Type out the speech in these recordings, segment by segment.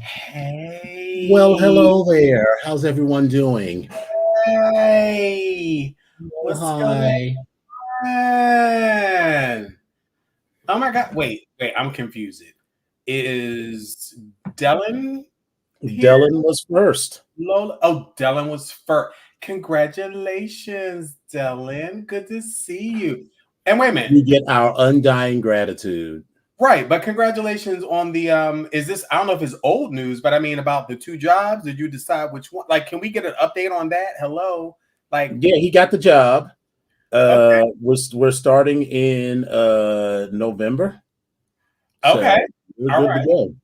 Hey. Well, hello there. How's everyone doing? Hey. Oh, What's going hi. on? Oh my God. Wait, I'm confused. Is Dylan here? Dylan was first. Lola? Oh, Dylan was first. Congratulations, Dylan. Good to see you. And wait a minute. You get our undying gratitude. Right, but congratulations on the is this, I don't know if it's old news, but I mean about the two jobs. Did you decide which one? Like, can we get an update on that? Hello. Like, Yeah, he got the job. okay. We're starting in November. Okay. So we're All good to right. go.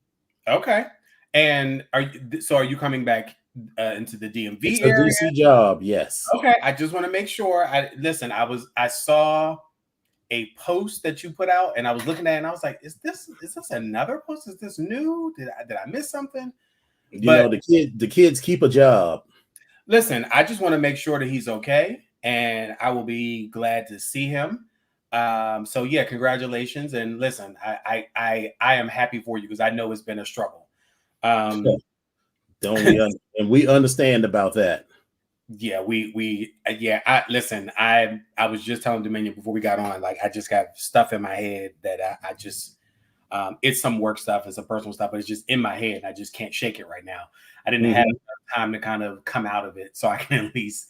Okay. And are you coming back into the It's DMV a area? DC job, yes. Okay. I just want to make sure. I saw a post that you put out and I was looking at it and I was like, is this another post? Is this new? Did I miss something? You But know, the kids keep a job. listen, I just want to make sure that he's okay, and I will be glad to see him. So yeah, congratulations, and listen, I am happy for you because I know it's been a struggle. Um, Don't we and we understand about that. yeah, yeah. I listen. I was just telling Dominion before we got on. Like, I just got stuff in my head that I just it's some work stuff, it's some personal stuff, but it's just in my head, and I just can't shake it right now. I didn't have enough time to kind of come out of it, so I can at least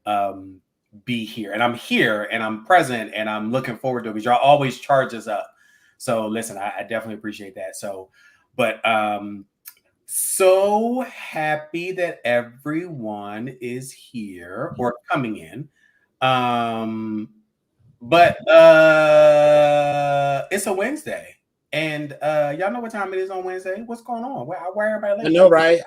um, be here. And I'm here, and I'm present, and I'm looking forward to it because y'all always charge us up. So listen, I definitely appreciate that. So, but so happy that everyone is here or coming in. Um, but it's a Wednesday. And y'all know what time it is on Wednesday? What's going on? Why everybody I late? know, right?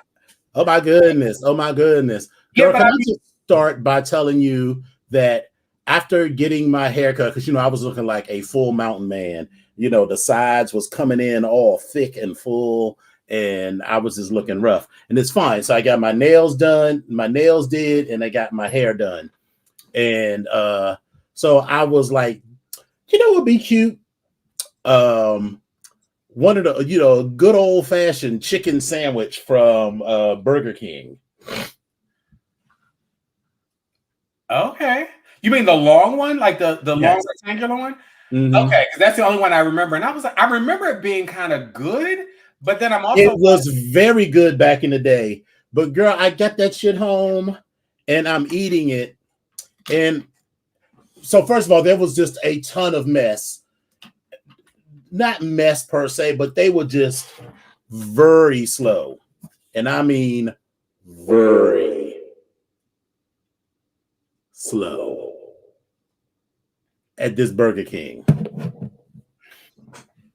Oh my goodness. Oh my goodness. Yeah, Girl, but can I I just start by telling you that after getting my haircut, because I was looking like a full mountain man. The sides was coming in all thick and full, and I was just looking rough. And it's fine. So I got my nails done, my nails did, and I got my hair done. And so I was like, what would be cute? One of the, good old fashioned chicken sandwich from Burger King. okay. You mean the long one, like the long Yes. rectangular one? Mm-hmm. Okay, because that's the only one I remember. And I was like, I remember it being kind of good, but then I'm also It was very good back in the day. But girl, I got that shit home and I'm eating it. And so first of all, there was just a ton of mess. Not mess per se, but they were just very slow. And I mean very slow at this Burger King.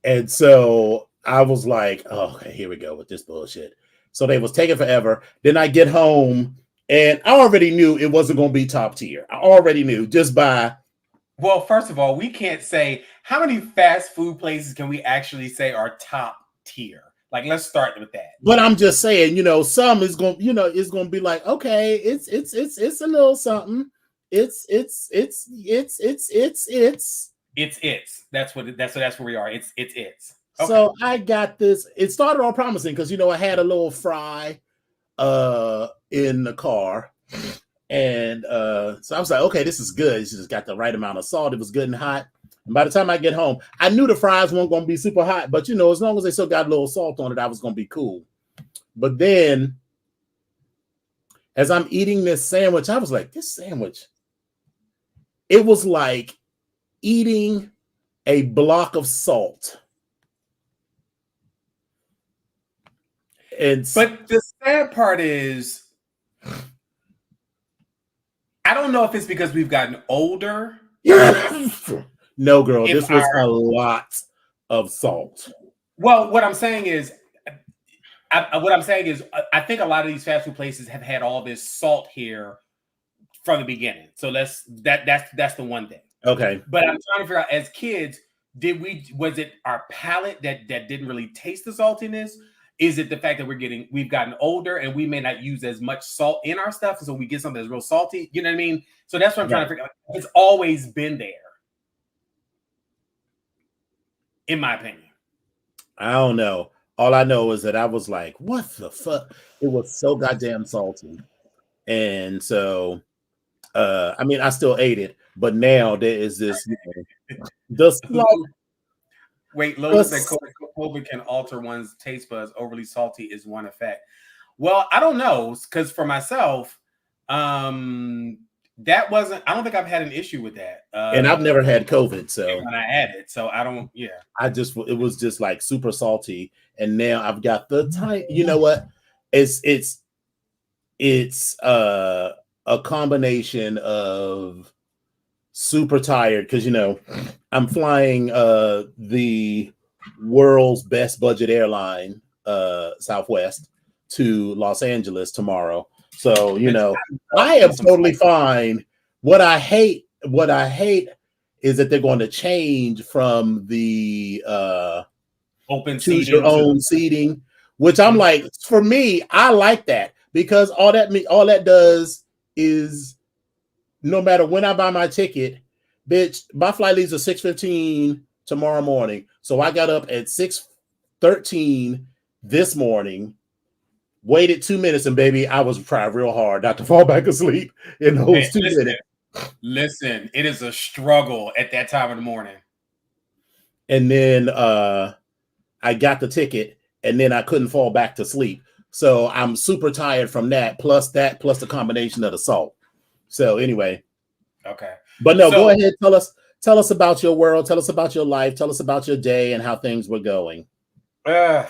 And so I was like, oh, okay, here we go with this bullshit. So they was taking forever. Then I get home and I already knew it wasn't going to be top tier. I already knew just by. well, first of all, we can't say how many fast food places can we actually say are top tier. Like, let's start with that. But I'm just saying, some is going, it's going to be like, okay, it's a little something. It's. That's where we are. It's. Okay. So I got this. It started all promising because I had a little fry in the car. And so I was like, okay, this is good. It's just got the right amount of salt. It was good and hot. And by the time I get home, I knew the fries weren't going to be super hot, but as long as they still got a little salt on it, I was going to be cool. But then as I'm eating this sandwich, I was like, this sandwich, it was like eating a block of salt. But the sad part is, I don't know if it's because we've gotten older. No, girl, this was a lot of salt. Well, what I'm saying is, I think a lot of these fast food places have had all this salt here from the beginning. So that's the one thing. Okay. But I'm trying to figure out, as kids, was it our palate that didn't really taste the saltiness? Is it the fact that we've gotten older and we may not use as much salt in our stuff, so we get something that's real salty? You know what I mean? So that's what I'm trying to figure out. It's always been there, in my opinion. I don't know. All I know is that I was like, what the fuck? It was so goddamn salty. And so, I mean, I still ate it, but now there is this, Wait, Lola said COVID can alter one's taste buds. Overly salty is one effect. Well, I don't know, because for myself, that wasn't. I don't think I've had an issue with that. And I've never had COVID, so when I had it, so I don't. Yeah, it was just like super salty, and now I've got the type. You know what? It's a combination of super tired because I'm flying the world's best budget airline, Southwest, to Los Angeles tomorrow. So I am totally fine. What I hate is that they're going to change from the open choose your own seating, which I'm like, for me, I like that, because all that does is, no matter when I buy my ticket, bitch, my flight leaves at 6:15 tomorrow morning. So I got up at 6:13 this morning, waited 2 minutes, and baby, I was trying real hard not to fall back asleep in those 2 minutes. Listen, it is a struggle at that time of the morning. And then I got the ticket, and then I couldn't fall back to sleep. So I'm super tired from that, plus the combination of the salt. So anyway. Okay. But no, go ahead. Tell us about your world. Tell us about your life. Tell us about your day and how things were going. I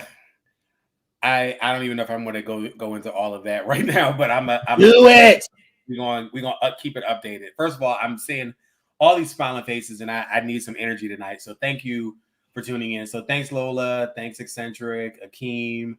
don't even know if I'm going to go into all of that right now, but I'm do it. We're going to keep it updated. First of all, I'm seeing all these smiling faces, and I need some energy tonight. So thank you for tuning in. So thanks, Lola. Thanks, Eccentric, Akeem,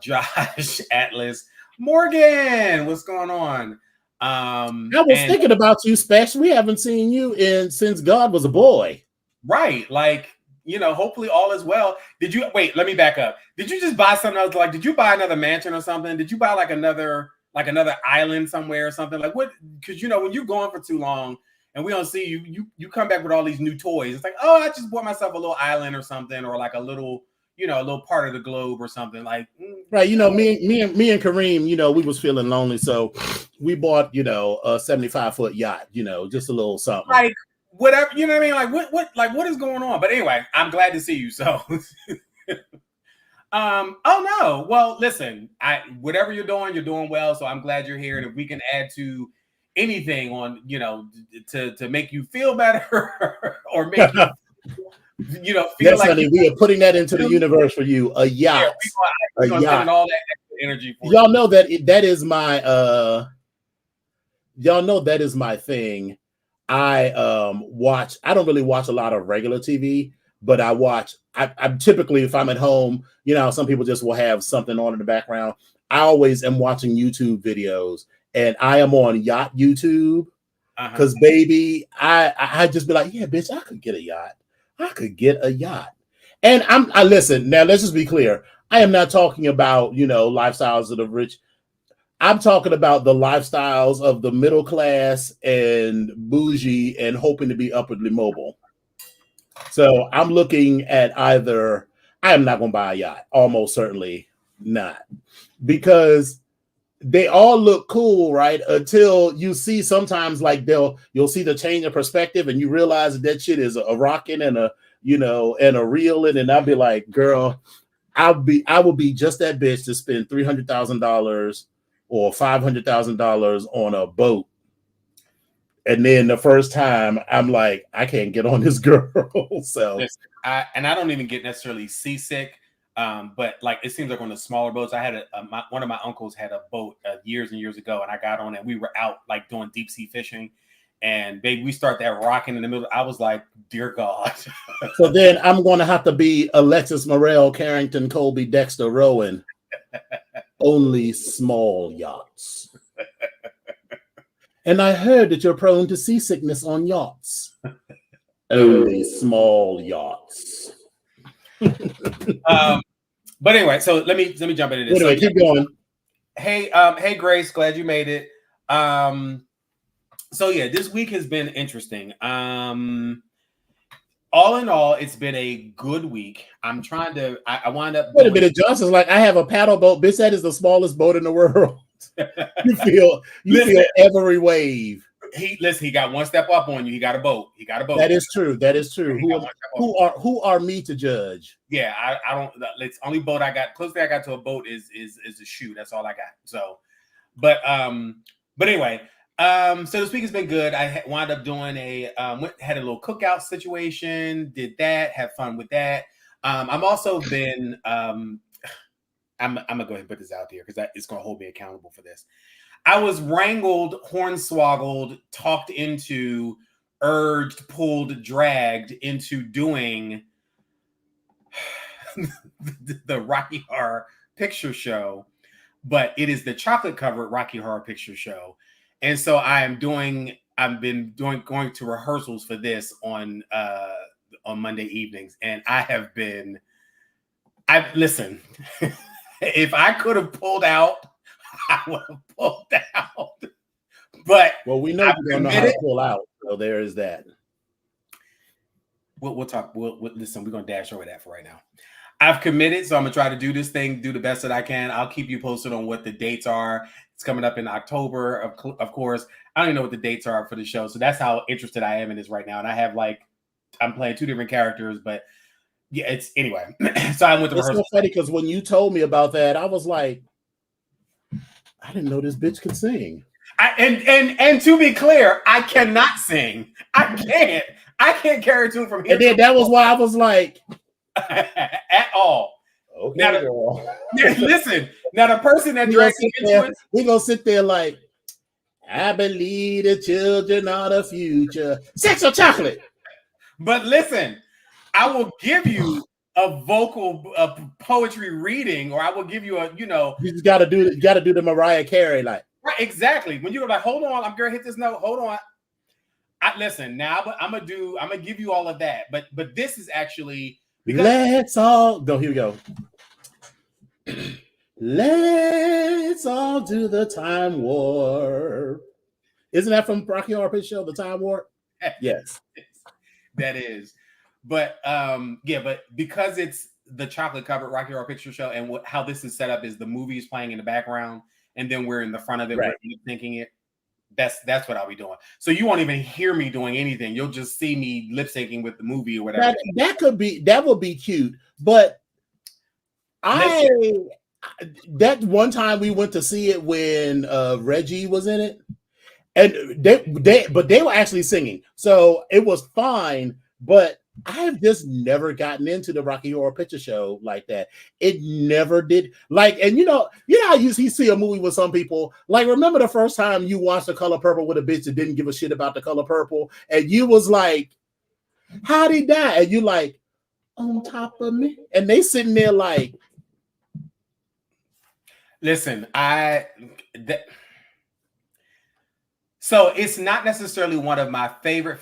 Josh, Atlas, Morgan. What's going on? I was thinking about you, Spesh. We haven't seen you since God was a boy. Right. Like, hopefully all is well. Wait, let me back up. Did you just buy something else? Like, did you buy another mansion or something? Did you buy like another island somewhere or something? Like what? Because when you're gone for too long and we don't see you, you come back with all these new toys. It's like, oh, I just bought myself a little island or something, or like a little part of the globe or something. Like, right. Me and Kareem, we was feeling lonely, so we bought, a 75-foot yacht, just a little something. Like whatever, you know what I mean? Like what is going on? But anyway, I'm glad to see you. So oh no. Well, listen, whatever you're doing well. So I'm glad you're here. And if we can add to anything on, to make you feel better or make you feel yes, like honey, we are putting that into the universe for you. A yacht. Yeah, we're gonna spend all that energy for y'all. Know that is my y'all know that is my thing. I don't really watch a lot of regular TV, but I'm typically, if I'm at home, some people just will have something on in the background. I always am watching YouTube videos, and I am on yacht YouTube because baby, I just be like, yeah, bitch, I could get a yacht. I could get a yacht. And I listen, now let's just be clear. I am not talking about, lifestyles of the rich. I'm talking about the lifestyles of the middle class and bougie and hoping to be upwardly mobile. So I'm looking at either, I am not going to buy a yacht. Almost certainly not. Because they all look cool, right? Until you see sometimes like you'll see the change of perspective and you realize that shit is a rocking and a reeling. And I'll be like, girl, I will be just that bitch to spend $300,000 or $500,000 on a boat. And then the first time I'm like, I can't get on this girl. So listen, I don't even get necessarily seasick. But like it seems like on the smaller boats, I had one of my uncles had a boat years and years ago, and I got on it. We were out like doing deep sea fishing, and baby, we start that rocking in the middle. I was like, dear God. So then I'm going to have to be Alexis Morel, Carrington, Colby, Dexter, Rowan. Only small yachts. And I heard that you're prone to seasickness on yachts. Only small yachts. But anyway, so let me jump into this. Anyway, keep going. Hey, Grace, glad you made it. So yeah, this week has been interesting. All in all, it's been a good week. I'm trying to. I wound up. Wait a minute, Johnson's like, I have a paddle boat. Bitch, that is the smallest boat in the world. you feel every wave. He got one step up on you. He got a boat. That is true. Who are me to judge? Yeah, I don't. It's only boat I got. Closest thing I got to a boat is a shoe. That's all I got. So, but anyway. So this week has been good. I wound up doing had a little cookout situation, did that, had fun with that. I'm also been, I'm gonna go ahead and put this out there because it's gonna hold me accountable for this. I was wrangled, hornswoggled, talked into, urged, pulled, dragged into doing the Rocky Horror Picture Show, but it is the chocolate covered Rocky Horror Picture Show. And so I've been going to rehearsals for this on Monday evenings. And listen, if I could have pulled out, I would have pulled out. But well, we know you don't know how to pull out. So there is that. We'll talk. Listen, we're going to dash over that for right now. I've committed, so I'm going to try to do this thing, do the best that I can. I'll keep you posted on what the dates are. It's coming up in October, of course. I don't even know what the dates are for the show. So that's how interested I am in this right now. And I have I'm playing two different characters, but yeah, anyway. So I went to rehearsal. It's so funny because when you told me about that, I was like, I didn't know this bitch could sing. And to be clear, I cannot sing. I can't carry a tune from here. And then that was why I was like, at all. Okay, now, girl. Listen, now the person that dragged me into it, we're gonna sit there like, I believe the children are the future. Sex or chocolate? But listen, I will give you a poetry reading, or I will give you you just gotta do the Mariah Carey like. Right, exactly. When you're like, hold on, I'm gonna hit this note. Hold on. Listen now, but I'm gonna give you all of that. But this is actually. Let's all go. Here we go. Let's all do the time warp. Isn't that from Rocky Horror Picture Show, the time warp? Yes, that is. But but because it's the chocolate covered Rocky Horror Picture Show, and how this is set up is the movie is playing in the background, and then we're in the front of it, right. We're thinking it. That's what I'll be doing. So you won't even hear me doing anything. You'll just see me lip syncing with the movie or whatever. That would be cute. But that one time we went to see it when Reggie was in it, and they were actually singing, so it was fine. But I have just never gotten into the Rocky Horror Picture Show like that. It never did. Like, and you know how you see a movie with some people. Like, remember the first time you watched The Color Purple with a bitch that didn't give a shit about The Color Purple, and you was like, "How'd he die?" And you like, "On top of me," and they sitting there like, "Listen, So it's not necessarily one of my favorites.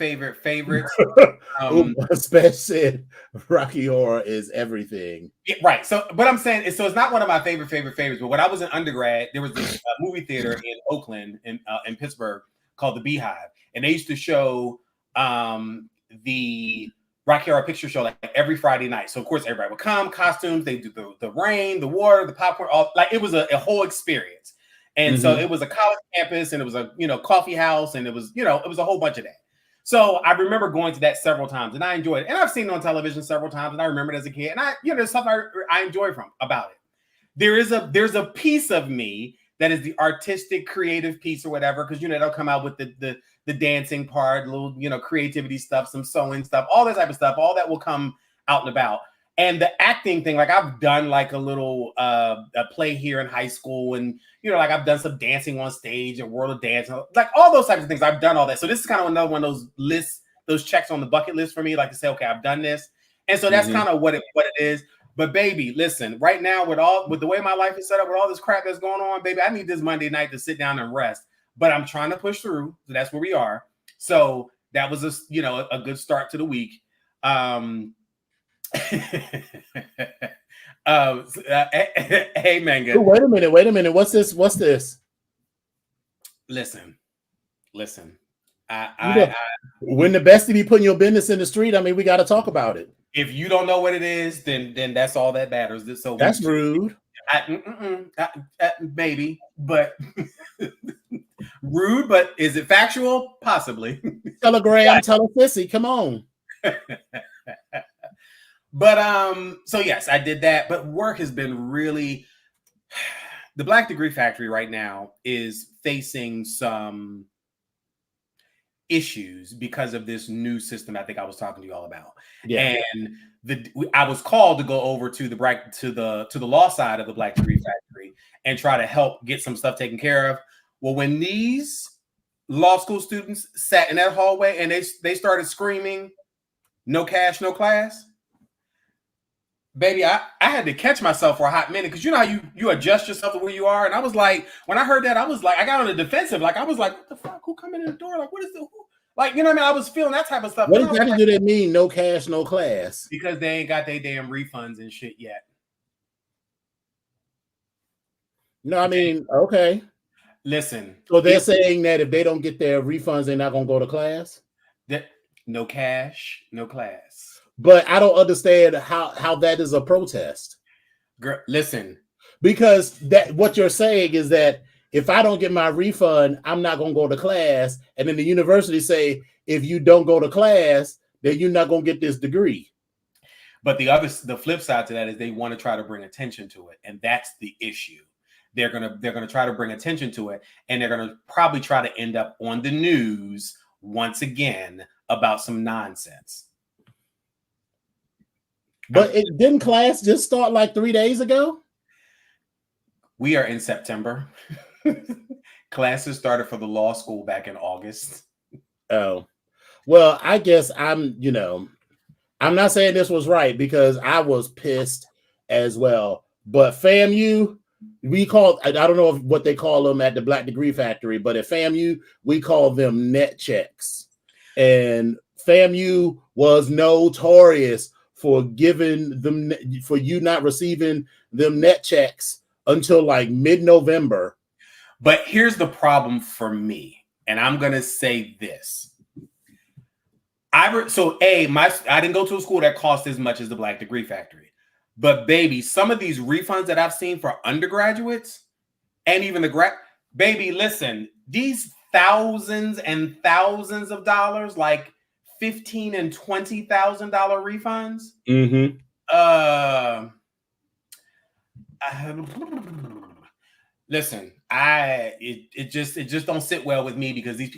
Spence said Rocky Horror is everything. Yeah, right. So what I'm saying is, so it's not one of my favorites. But when I was in undergrad, there was this movie theater in Oakland, in Pittsburgh, called the Beehive, and they used to show the Rocky Horror Picture Show like every Friday night. So of course everybody would come, costumes. They do the rain, the water, the popcorn. All like it was a whole experience. And so it was a college campus, and it was a coffee house, and it was it was a whole bunch of that. So I remember going to that several times, and I enjoyed it. And I've seen it on television several times, and I remember it as a kid. And there's stuff I enjoy about it. There's a piece of me that is the artistic, creative piece or whatever, because they'll come out with the dancing part, little creativity stuff, some sewing stuff, all that type of stuff. All that will come out and about. And the acting thing, like I've done like a little a play here in high school, and like I've done some dancing on stage and World of Dance, like all those types of things. I've done all that. So this is kind of another one of those lists, those checks on the bucket list for me, like to say, okay, I've done this. And so that's kind of what it is. But baby, listen, right now with the way my life is set up, with all this crap that's going on, baby, I need this Monday night to sit down and rest. But I'm trying to push through. So that's where we are. So that was a good start to the week. Hey Manga. Wait a minute. What's this? Listen. When the best to be putting your business in the street, I mean, we got to talk about it. If you don't know what it is, then that's all that matters. So that's rude. Maybe, but rude. But is it factual? Possibly. Telegram, telefissy. Come on. But so yes, I did that. But work has been really. The Black Degree Factory right now is facing some issues because of this new system I think I was talking to you all about. Yeah. And I was called to go over to the law side of the Black Degree Factory and try to help get some stuff taken care of. Well, when these law school students sat in that hallway and they started screaming, "No cash, no class," baby, I had to catch myself for a hot minute, because you know how you adjust yourself to where you are. And I was like, when I heard that, I was like, I got on the defensive. Like, I was like, what the fuck? Who coming in the door? Like, what is the like, what I mean? I was feeling that type of stuff. What exactly do they mean, no cash, no class? Because they ain't got their damn refunds and shit yet. No, I mean, okay. Listen. So they're saying that if they don't get their refunds, they're not going to go to class? No cash, no class. But I don't understand how that is a protest. Girl, listen. Because what you're saying is that if I don't get my refund, I'm not going to go to class. And then the university say, if you don't go to class, then you're not going to get this degree. But the flip side to that is they want to try to bring attention to it. And that's the issue. They're gonna try to bring attention to it. And they're going to probably try to end up on the news once again about some nonsense. But didn't class just start like 3 days ago? We are in September. Classes started for the law school back in August. Oh, well, I guess I'm not saying this was right, because I was pissed as well. But FAMU, I don't know what they call them at the Black Degree Factory, but at FAMU, we call them net checks. And FAMU was notorious for you not receiving them net checks until like mid-November. But here's the problem for me, and I'm gonna say this. I didn't go to a school that cost as much as the Black Degree Factory, but baby, some of these refunds that I've seen for undergraduates and even baby, listen, these thousands and thousands of dollars, like $15,000 and $20,000 refunds. Mm-hmm. Listen, it just don't sit well with me, because these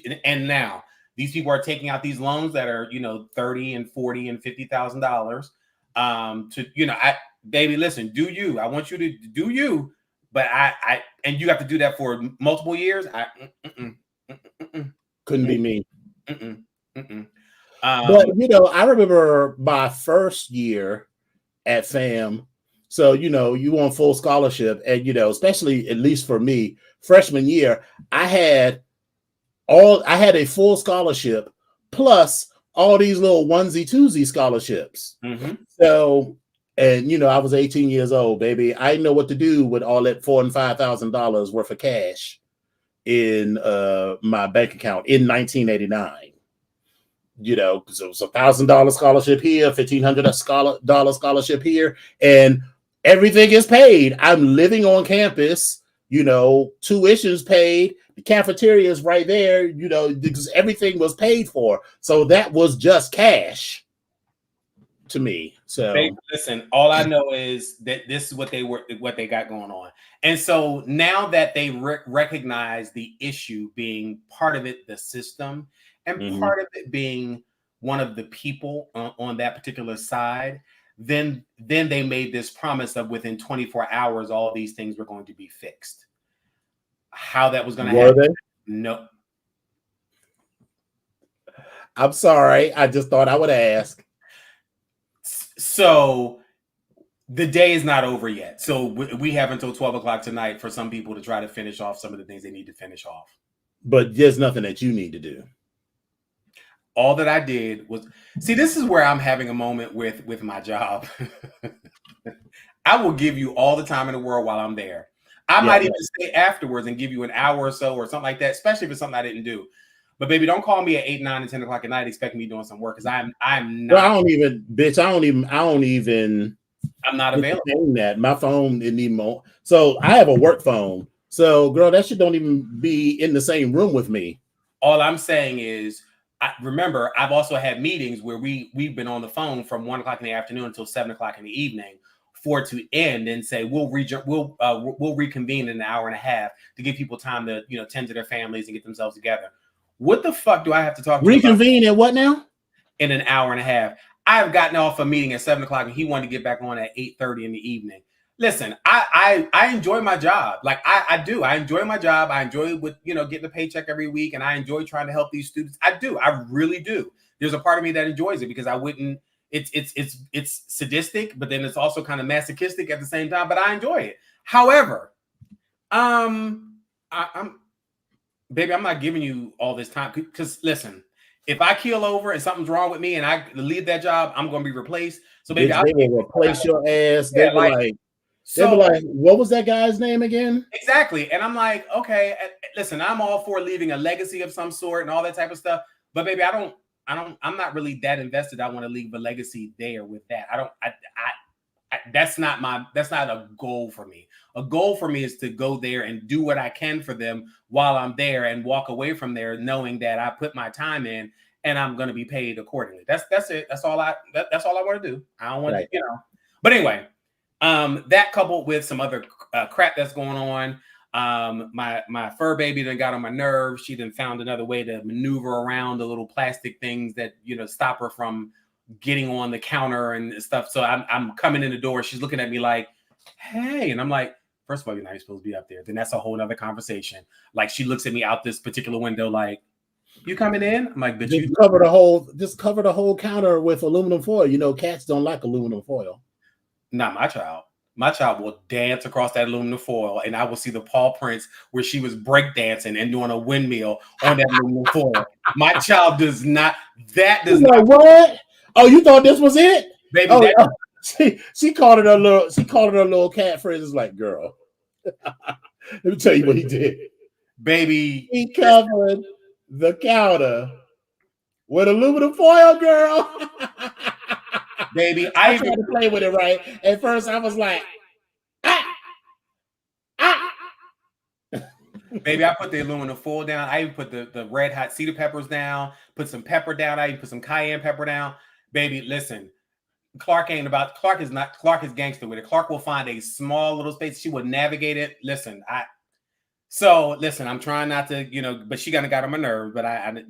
people are taking out these loans that are $30,000 and $40,000 and $50,000 to baby, listen, do you? I want you to do you, but and you have to do that for multiple years. Couldn't be me. But I remember my first year at FAM. So, you on full scholarship, and, especially, at least for me, freshman year, I had a full scholarship plus all these little onesie twosie scholarships. Mm-hmm. So, and, I was 18 years old, baby. I didn't know what to do with all that $4,000 and $5,000 worth of cash in my bank account in 1989. So it was $1,000 scholarship here, $1,500 scholarship here, and everything is paid. I'm living on campus. tuition's paid, the cafeteria is right there, because everything was paid for. So that was just cash to me. So listen, all I know is that this is what they got going on. And so now that they recognize the issue being part of it, the system, and part of it being one of the people on that particular side, then they made this promise of within 24 hours, all these things were going to be fixed. How that was going to happen? No. I'm sorry. I just thought I would ask. So the day is not over yet. So we have until 12 o'clock tonight for some people to try to finish off some of the things they need to finish off. But there's nothing that you need to do. All that I did was, see, this is where I'm having a moment with my job. I will give you all the time in the world while I'm there. I might even stay afterwards and give you an hour or so or something like that, especially if it's something I didn't do. But baby, don't call me at 8, 9, and 10 o'clock at night expecting me doing some work, because I'm not. Well, I don't even. I'm not available. That my phone didn't even. So I have a work phone. So girl, that shit don't even be in the same room with me. All I'm saying is, remember, I've also had meetings where we've been on the phone from 1 o'clock in the afternoon until 7 o'clock in the evening for it to end and say we'll reconvene in an hour and a half to give people time to tend to their families and get themselves together. What the fuck do I have to talk to reconvene at what now? In an hour and a half. I've gotten off a meeting at 7 o'clock and he wanted to get back on at 8:30 in the evening. Listen, I enjoy my job. Like I do. I enjoy my job. I enjoy getting a paycheck every week, and I enjoy trying to help these students. I do. I really do. There's a part of me that enjoys it because I wouldn't. It's sadistic, but then it's also kind of masochistic at the same time. But I enjoy it. However, I'm baby, I'm not giving you all this time because listen, if I keel over and something's wrong with me and I leave that job, I'm going to be replaced. So baby, they will replace your ass. They'll be like, what was that guy's name again? Exactly. And I'm like, okay, listen, I'm all for leaving a legacy of some sort and all that type of stuff. But baby, I'm not really that invested. I want to leave a legacy there with that. That's not a goal for me. A goal for me is to go there and do what I can for them while I'm there and walk away from there knowing that I put my time in and I'm going to be paid accordingly. That's it. That's all I want to do. I don't want to, But anyway, that coupled with some other crap that's going on. My fur baby done got on my nerves. She done found another way to maneuver around the little plastic things that stop her from getting on the counter and stuff. So I'm coming in the door. She's looking at me like, hey, and I'm like, first of all, you're not supposed to be up there. Then that's a whole nother conversation. Like she looks at me out this particular window like, you coming in? I'm like, but just cover the whole counter with aluminum foil. Cats don't like aluminum foil. Not my child. My child will dance across that aluminum foil, and I will see the paw prints where she was breakdancing and doing a windmill on that aluminum foil. My child does not. That does not. What? Oh, you thought this was it, baby? She called it her little cat friend. It's like, girl, let me tell you what he did, baby. He covered the counter with aluminum foil, girl. Baby, I tried to play with it right. At first, I was like, Baby, I put the aluminum foil down. I even put the red hot cedar peppers down, put some pepper down. I even put some cayenne pepper down. Baby, listen, Clark is gangster with it. Clark will find a small little space. She will navigate it. Listen, I'm trying not to, but she kind of got on my nerves. But I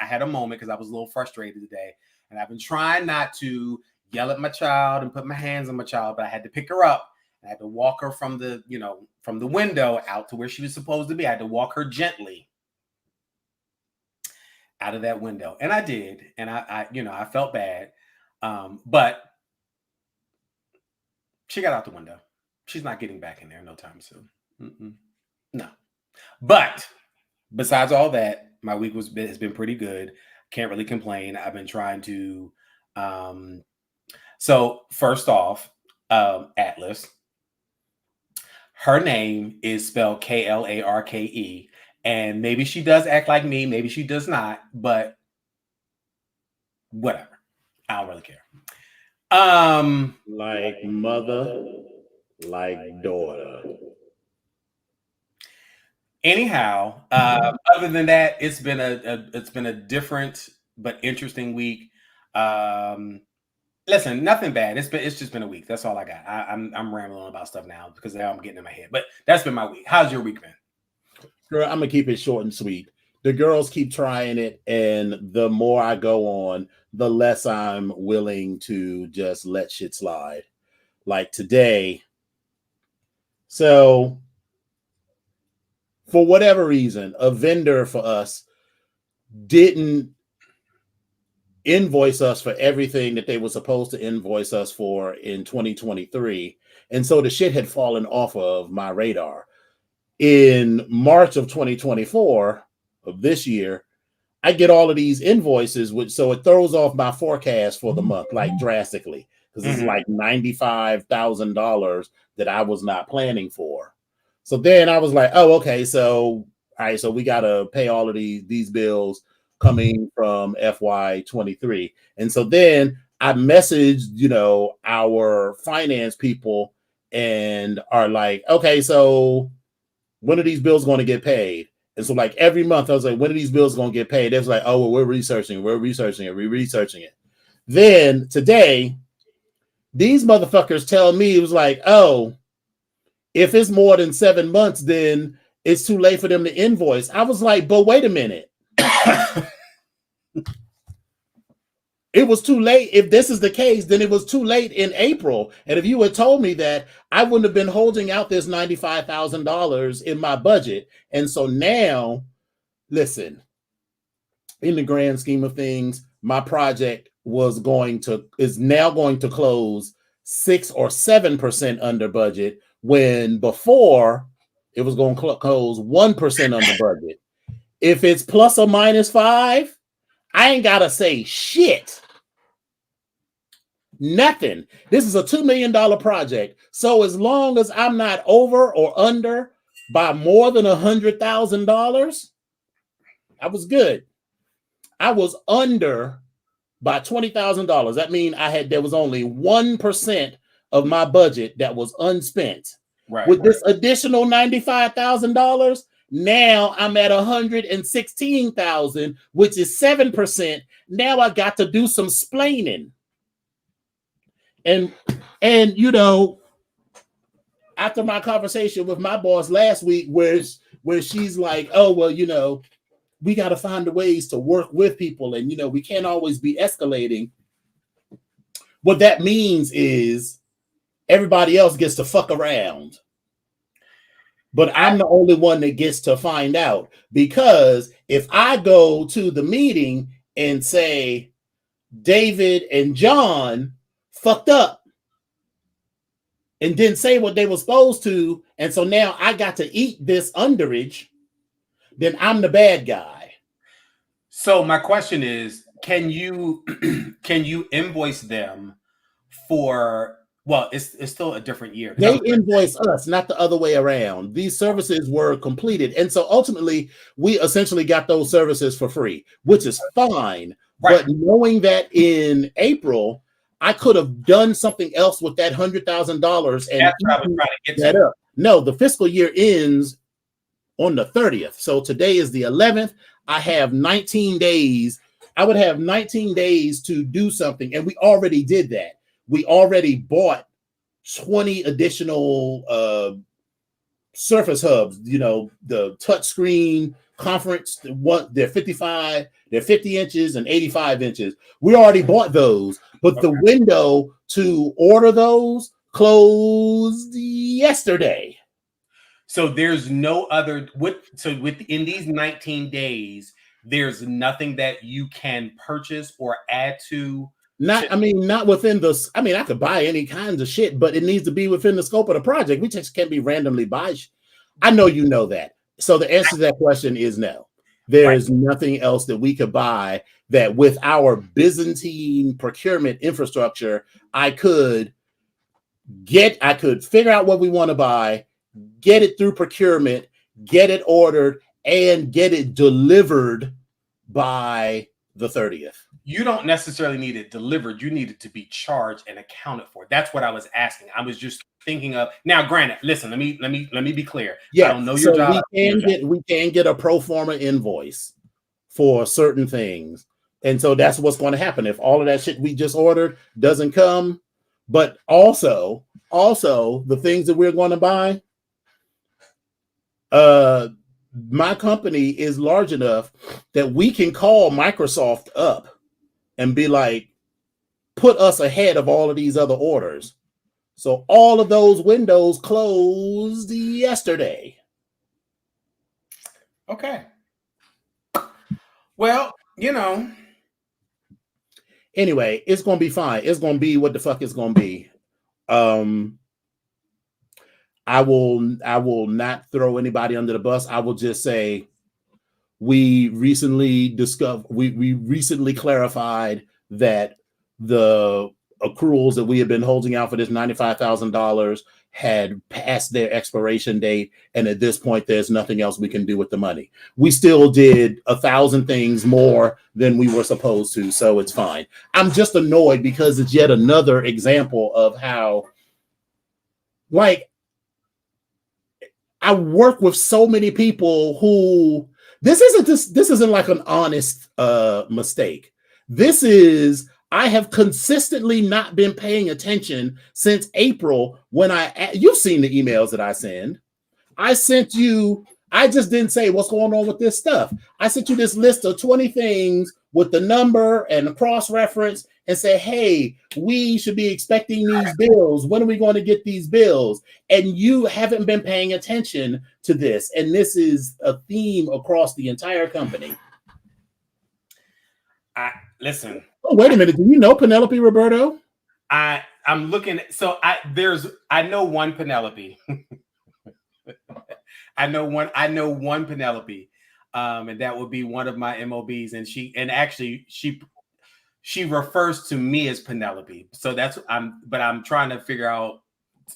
had a moment because I was a little frustrated today. And I've been trying not to yell at my child and put my hands on my child, but I had to pick her up. I had to walk her from the window out to where she was supposed to be. I had to walk her gently out of that window. And I did. And I felt bad. But she got out the window. She's not getting back in there no time soon. No. But besides all that, my week has been pretty good. Can't really complain. I've been trying to. So first off, Atlas. Her name is spelled Klarke, and maybe she does act like me. Maybe she does not, but whatever. I don't really care. Like mother, like daughter. Anyhow, other than that, it's been a different but interesting week. Listen, nothing bad. It's just been a week. That's all I got. I'm rambling on about stuff now because now I'm getting in my head. But that's been my week. How's your week been? Girl, I'm gonna keep it short and sweet. The girls keep trying it, and the more I go on, the less I'm willing to just let shit slide. Like today, so for whatever reason, a vendor for us didn't invoice us for everything that they were supposed to invoice us for in 2023. And so the shit had fallen off of my radar. In March of 2024 of this year, I get all of these invoices, which so it throws off my forecast for the month like drastically because it's like $95,000 that I was not planning for. So then I was like, oh, okay, so all right, so we got to pay all of these bills coming from FY23. And so then I messaged, our finance people and are like, okay, so when are these bills going to get paid? And so like every month I was like, when are these bills going to get paid? It was like, oh, well, we're researching it. Then today, these motherfuckers tell me it was like, oh, if it's more than 7 months, then it's too late for them to invoice. I was like, but wait a minute. It was too late. If this is the case, then it was too late in April. And if you had told me that, I wouldn't have been holding out this $95,000 in my budget. And so now, listen, in the grand scheme of things, my project is now going to close 6 or 7% under budget, when before it was going to close 1% under budget. If it's plus or minus 5, I ain't got to say shit. Nothing. This is a $2 million project. So as long as I'm not over or under by more than $100,000, I was good. I was under by $20,000. That means there was only 1% of my budget that was unspent. Right. With this additional $95,000, now I'm at $116,000, which is 7%. Now I got to do some splaining. And after my conversation with my boss last week, where she's like, oh, well, we got to find the ways to work with people. And, we can't always be escalating. What that means is everybody else gets to fuck around. But I'm the only one that gets to find out, because if I go to the meeting and say, David and John fucked up and didn't say what they were supposed to, and so now I got to eat this underage, then I'm the bad guy. So my question is, can you invoice them for, well, it's still a different year. They invoice us, not the other way around. These services were completed. And so ultimately, we essentially got those services for free, which is fine. Right. But knowing that in April, I could have done something else with that $100,000 and that's what I was trying to get that up. No, the fiscal year ends on the 30th. So today is the 11th. I have 19 days. I would have 19 days to do something. And we already did that. We already bought 20 additional Surface Hubs, the touchscreen conference. They're 55, they're 50 inches and 85 inches. We already bought those, but the window to order those closed yesterday. So there's no other within these 19 days, there's nothing that you can purchase or add to. Not within the. I could buy any kinds of shit, but it needs to be within the scope of the project. We just can't be randomly buy. I know you know that. So the answer to that question is no. There is nothing else that we could buy that with our Byzantine procurement infrastructure, I could figure out what we want to buy, get it through procurement, get it ordered, and get it delivered by the 30th. You don't necessarily need it delivered. You need it to be charged and accounted for. That's what I was asking. I was just thinking of now. Granted, listen. Let me be clear. I Yeah, don't know your so job. we can get a pro forma invoice for certain things, and so that's what's going to happen if all of that shit we just ordered doesn't come. But also the things that we're going to buy, my company is large enough that we can call Microsoft up and be like, put us ahead of all of these other orders. So all of those windows closed yesterday. Okay. Well, Anyway, it's gonna be fine. It's gonna be what the fuck it's gonna be. I will not throw anybody under the bus. I will just say we recently clarified that the accruals that we have been holding out for this $95,000 had passed their expiration date, and at this point there's nothing else we can do with the money. We still did 1,000 things more than we were supposed to, so it's fine. I'm just annoyed because it's yet another example of how, like, I work with so many people who this isn't like an honest mistake. This is, I have consistently not been paying attention since April when you've seen the emails that I send. I sent you, I just didn't say what's going on with this stuff. I sent you this list of 20 things with the number and the cross-reference and say, hey, we should be expecting these bills. When are we going to get these bills? And you haven't been paying attention to this. And this is a theme across the entire company. Listen. Oh, wait a minute. Do you know Penelope Roberto? I'm looking. So I know one Penelope. I know one Penelope, and that would be one of my MOBs. And she refers to me as Penelope. So but I'm trying to figure out,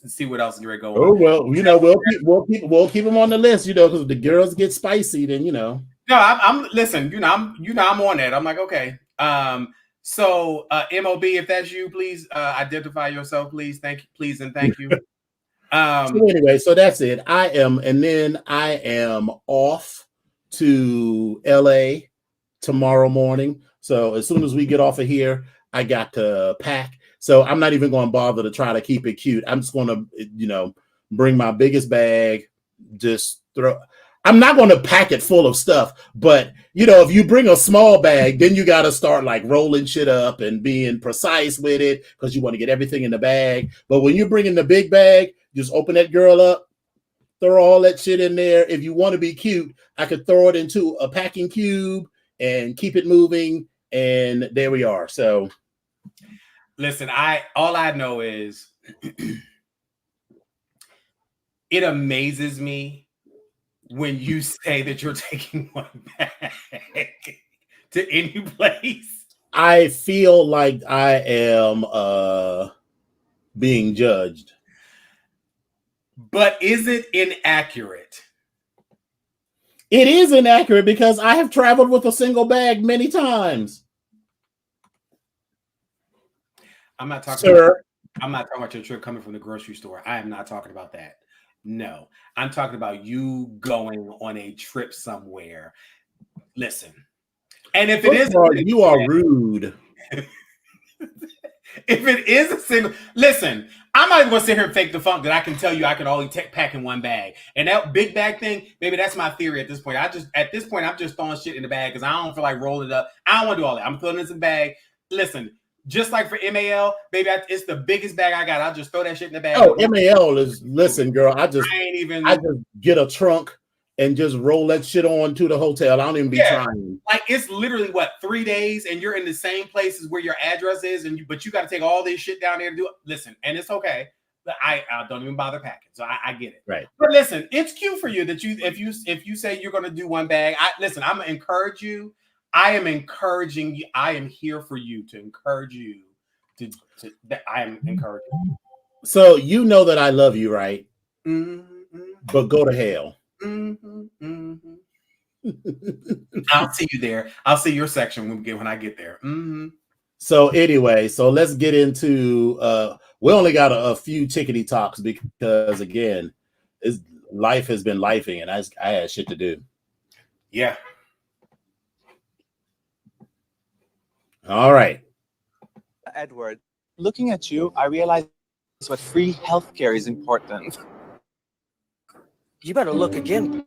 see what else is going to go on. Oh well, we'll keep them on the list, because if the girls get spicy, then No, I'm listen. I'm on that. I'm like, okay. So MOB, if that's you, please identify yourself, please. Thank you. So anyway, so that's it. I am off to LA tomorrow morning. So as soon as we get off of here, I got to pack. So I'm not even going to bother to try to keep it cute. I'm just going to, bring my biggest bag, I'm not going to pack it full of stuff, but if you bring a small bag, then you got to start like rolling shit up and being precise with it because you want to get everything in the bag. But when you bring in the big bag, just open that girl up, throw all that shit in there. If you want to be cute, I could throw it into a packing cube and keep it moving. And there we are. So listen, all I know is it amazes me when you say that you're taking one bag to any place. I feel like I am being judged. But is it inaccurate? It is inaccurate because I have traveled with a single bag many times. I'm not talking about your trip coming from the grocery store. I am not talking about that. No, I'm talking about you going on a trip somewhere. Listen, and if it is, you are rude. If it is a single, listen, I'm not even going to sit here and fake the funk that I can tell you I can only pack in one bag. And that big bag thing, maybe that's my theory at this point. I'm just throwing shit in the bag because I don't feel like rolling it up. I don't want to do all that. I'm filling in some bag. Listen, just like for MAL, baby, it's the biggest bag I got. I'll just throw that shit in the bag. Oh, MAL is, listen, girl, I just get a trunk and just roll that shit on to the hotel. I don't even be trying. Like, it's literally 3 days and you're in the same places where your address is, but you got to take all this shit down there to do it. Listen, and it's okay. I don't even bother packing, so I get it. Right. But listen, it's cute for you that if you say you're going to do one bag. Listen, I'm going to encourage you. I am encouraging you. I am here for you to encourage you I am encouraging you. So you know that I love you, right? Mm-hmm. But go to hell. Mm-hmm. Mm-hmm. I'll see you there. I'll see your section when I get there. Mm-hmm. So anyway, so let's get into we only got a few tickety talks because again, life has been lifing and I had shit to do. Yeah. All right. Edward, looking at you, I realize what free healthcare is important. You better look again.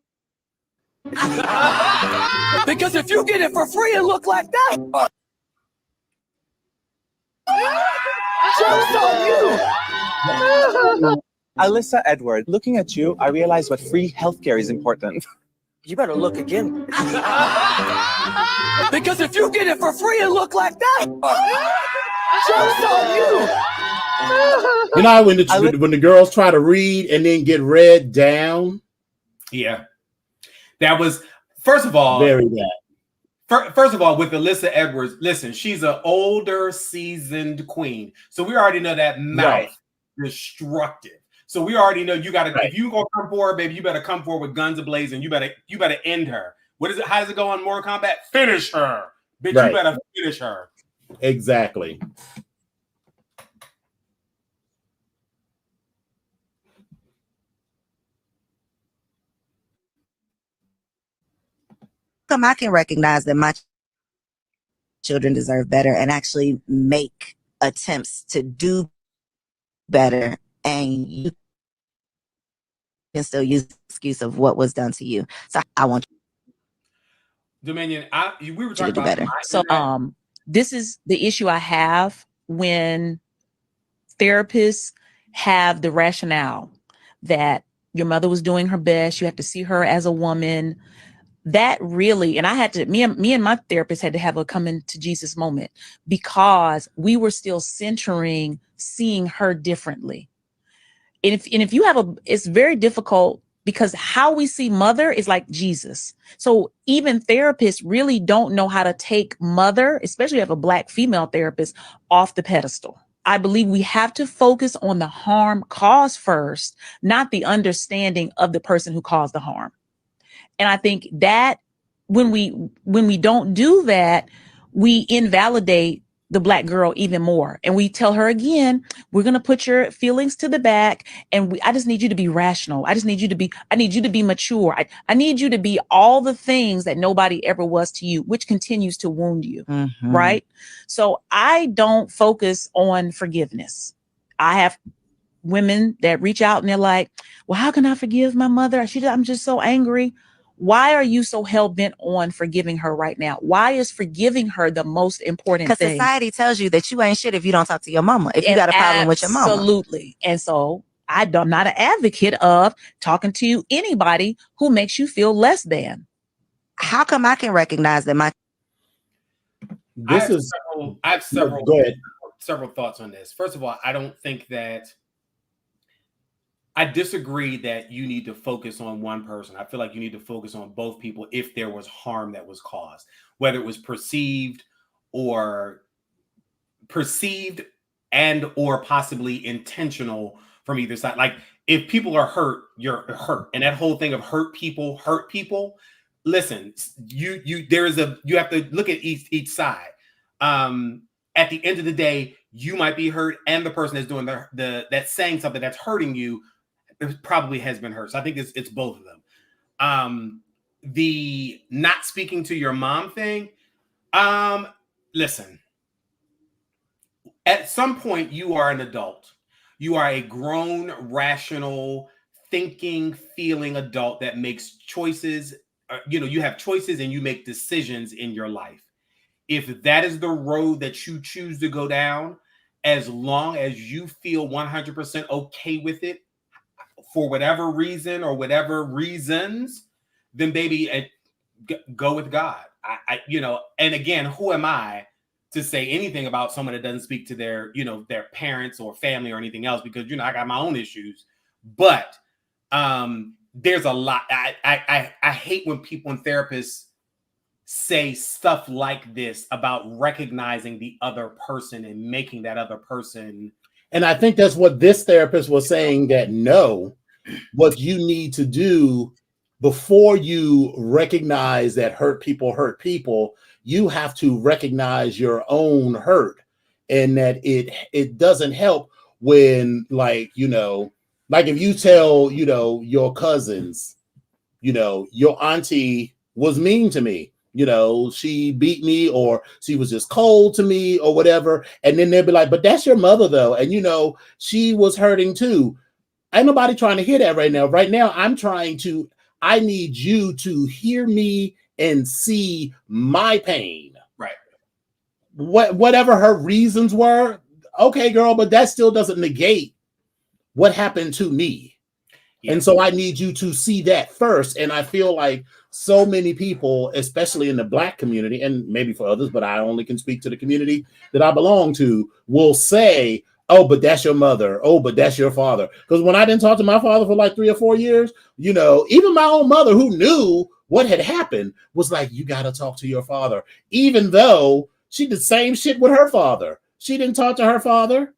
Because if you get it for free and look like that, joke's on you. Alyssa Edward, looking at you, I realize what free healthcare is important. You better look again. Because if you get it for free and look like that, joke's on you. You know when the girls try to read and then get read down. Yeah, that was first of all very bad. First of all, with Alyssa Edwards, listen, she's an older, seasoned queen, so we already know that mouth destructive. So we already know you got to. If you gonna come forward, baby, you better come forward with guns ablazing. You better end her. What is it? How does it go on Mortal Kombat? Finish her, bitch. You better finish her. Exactly. I can recognize that my children deserve better and actually make attempts to do better, and you can still use the excuse of what was done to you. So I want Dominion, we were talking to do about better. So this is the issue I have when therapists have the rationale that your mother was doing her best, you have to see her as a woman. That really, and I had to, me and my therapist had to have a coming to Jesus moment, because we were still centering seeing her differently. And if you have it's very difficult, because how we see mother is like Jesus. So even therapists really don't know how to take mother, especially if you have a Black female therapist, off the pedestal. I believe we have to focus on the harm caused first, not the understanding of the person who caused the harm. And I think that when we don't do that, we invalidate the Black girl even more. And we tell her again, we're going to put your feelings to the back. And I just need you to be rational. I need you to be mature. I need you to be all the things that nobody ever was to you, which continues to wound you. Mm-hmm. Right. So I don't focus on forgiveness. I have women that reach out and they're like, well, how can I forgive my mother? I'm just so angry. Why are you so hell-bent on forgiving her right now? Why is forgiving her the most important thing? Because society tells you that you ain't shit if you don't talk to your mama, if you got a problem with your mama. Absolutely. And so I'm not an advocate of talking to anybody who makes you feel less than. How come I can recognize that my... I have several Go ahead. Several thoughts on this. First of all, I don't think that I disagree that you need to focus on one person. I feel like you need to focus on both people if there was harm that was caused, whether it was perceived and or possibly intentional from either side. Like if people are hurt, you're hurt. And that whole thing of hurt people. Listen, you have to look at each side. At the end of the day, you might be hurt, and the person that's doing that's saying something that's hurting you probably has been hurt. So I think it's both of them. The not speaking to your mom thing. Listen, at some point you are an adult. You are a grown, rational, thinking, feeling adult that makes choices. You have choices and you make decisions in your life. If that is the road that you choose to go down, as long as you feel 100% okay with it, for whatever reason or whatever reasons, then baby, go with God. And again, who am I to say anything about someone that doesn't speak to their parents or family or anything else? Because I got my own issues. But there's a lot. I hate when people and therapists say stuff like this about recognizing the other person and making that other person. And I think that's what this therapist was saying, that no, what you need to do before you recognize that hurt people, you have to recognize your own hurt, and that it doesn't help when, like, you know, like if you tell, you know, your cousins, you know, your auntie was mean to me, you know, she beat me, or she was just cold to me, or whatever, and then they'll be like, but that's your mother though, and you know, she was hurting too. Ain't nobody trying to hear that right now. Right now, I need you to hear me and see my pain. Right. Whatever her reasons were, okay, girl, but that still doesn't negate what happened to me. Yeah. And so I need you to see that first. And I feel like so many people, especially in the Black community, and maybe for others, but I only can speak to the community that I belong to, will say, oh, but that's your mother. Oh, but that's your father. Because when I didn't talk to my father for like 3 or 4 years, you know, even my own mother, who knew what had happened, was like, you got to talk to your father. Even though she did the same shit with her father. She didn't talk to her father,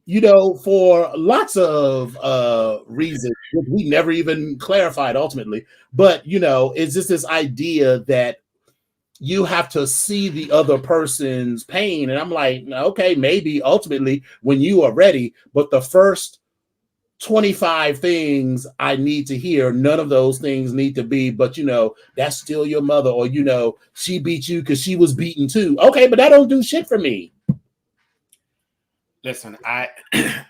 you know, for lots of reasons we never even clarified ultimately. But, you know, it's just this idea that you have to see the other person's pain. And I'm like, okay, maybe ultimately when you are ready, but the first 25 things I need to hear, none of those things need to be, but you know, that's still your mother, or, you know, she beat you because she was beaten too. Okay, but that don't do shit for me. Listen, I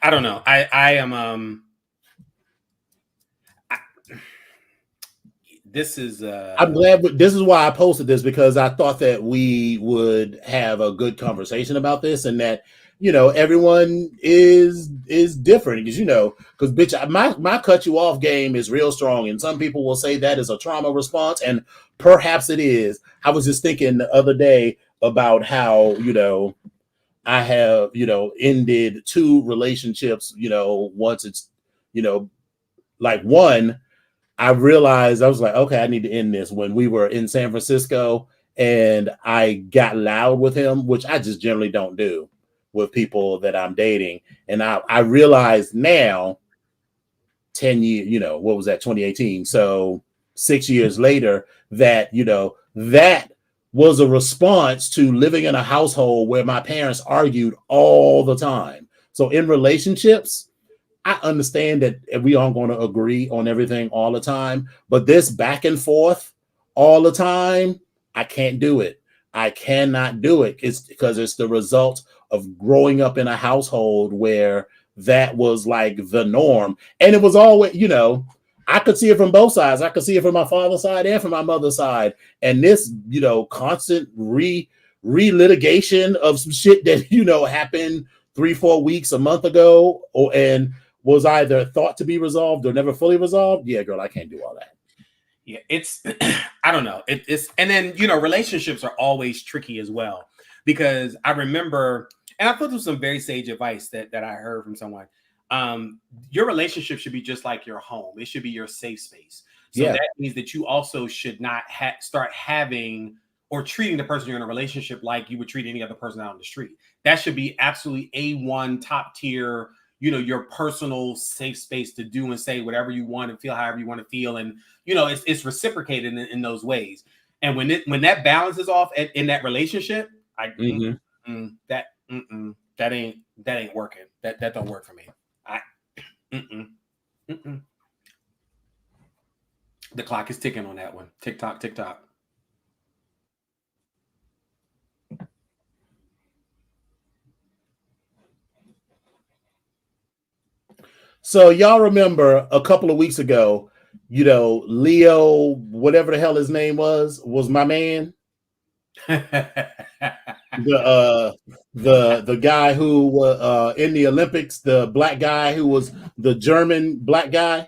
don't know. I am this is I'm glad this is why I posted this, because I thought that we would have a good conversation about this, and that, you know, everyone is different, because, you know, because bitch, my cut you off game is real strong, and some people will say that is a trauma response, and perhaps it is. I was just thinking the other day about how, you know, I have, you know, ended 2 relationships, you know, once it's, you know, like one, I realized, I was like, okay, I need to end this, when we were in San Francisco and I got loud with him, which I just generally don't do with people that I'm dating. And I realized now, 10 years, you know, what was that, 2018? So 6 years later, that, you know, that was a response to living in a household where my parents argued all the time. So in relationships, I understand that we aren't going to agree on everything all the time, but this back and forth all the time, I can't do it. I cannot do it. It's because it's the result of growing up in a household where that was like the norm. And it was always, you know, I could see it from both sides. I could see it from my father's side and from my mother's side. And this, you know, constant relitigation of some shit that, you know, happened 3-4 weeks, a month ago, and was either thought to be resolved or never fully resolved. Yeah, girl, I can't do all that. Yeah, it's I don't know. It's, and then, you know, relationships are always tricky as well, because I remember, and I thought there was some very sage advice that I heard from someone. Your relationship should be just like your home. It should be your safe space. So that means that you also should not start having or treating the person you're in a relationship like you would treat any other person out on the street. That should be absolutely A1, top tier, you know, your personal safe space to do and say whatever you want and feel however you want to feel. And, you know, it's reciprocated in those ways. And when that balance is off in that relationship, that ain't working. That don't work for me. The clock is ticking on that one. Tick tock, tick tock. So y'all remember a couple of weeks ago, you know, Leo, whatever the hell his name was my man. The guy who was in the Olympics, the black guy who was the German black guy.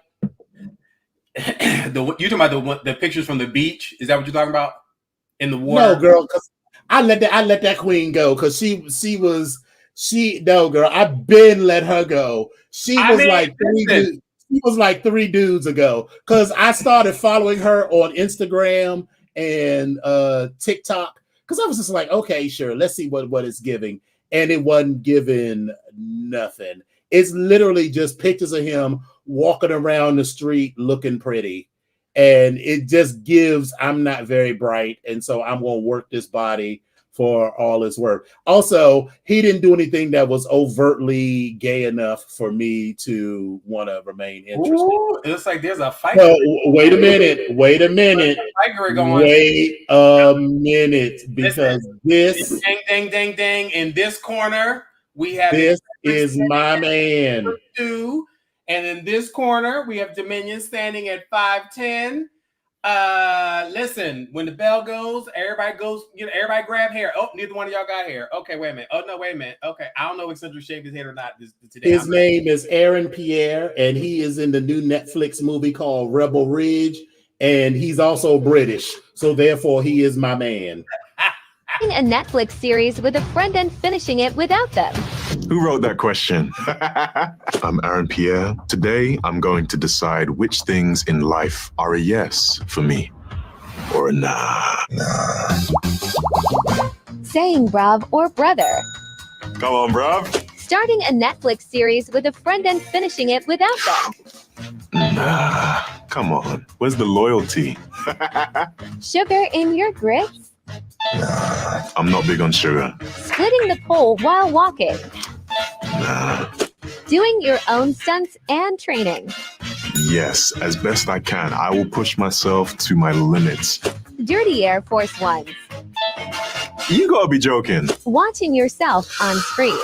You talking about the pictures from the beach? Is that what you're talking about? In the water? No, girl, because I let that queen go, because she no, girl, I've been let her go. She was like 3 dudes ago, because I started following her on Instagram and TikTok, because I was just like, okay, sure, let's see what it's giving. And it wasn't giving nothing. It's literally just pictures of him walking around the street looking pretty. And it just gives, I'm not very bright, and so I'm going to work this body for all it's worth. Also, he didn't do anything that was overtly gay enough for me to want to remain interested. Ooh, it looks like there's a fight. So, wait a minute, because this, ding, ding, ding, ding. In this corner, we have this is my man. 2, and in this corner, we have Dominion standing at 5'10". Listen, when the bell goes, everybody grab hair. Oh, neither one of y'all got hair. Okay, wait a minute. Oh no, wait a minute. Okay, I don't know if Eccentric shaved his head or not today. His name is Aaron Pierre, and he is in the new Netflix movie called Rebel Ridge, and he's also British, so therefore he is my man. A Netflix series with a friend and finishing it without them. Who wrote that question? I'm Aaron Pierre. Today, I'm going to decide which things in life are a yes for me or a nah. Saying bruv or brother. Come on, bruv. Starting a Netflix series with a friend and finishing it without them. Nah, come on. Where's the loyalty? Sugar in your grits. I'm not big on sugar. Splitting the pole while walking. Nah. Doing your own stunts and training. Yes, as best I can. I will push myself to my limits. Dirty Air Force Ones. You gotta be joking. Watching yourself on screen.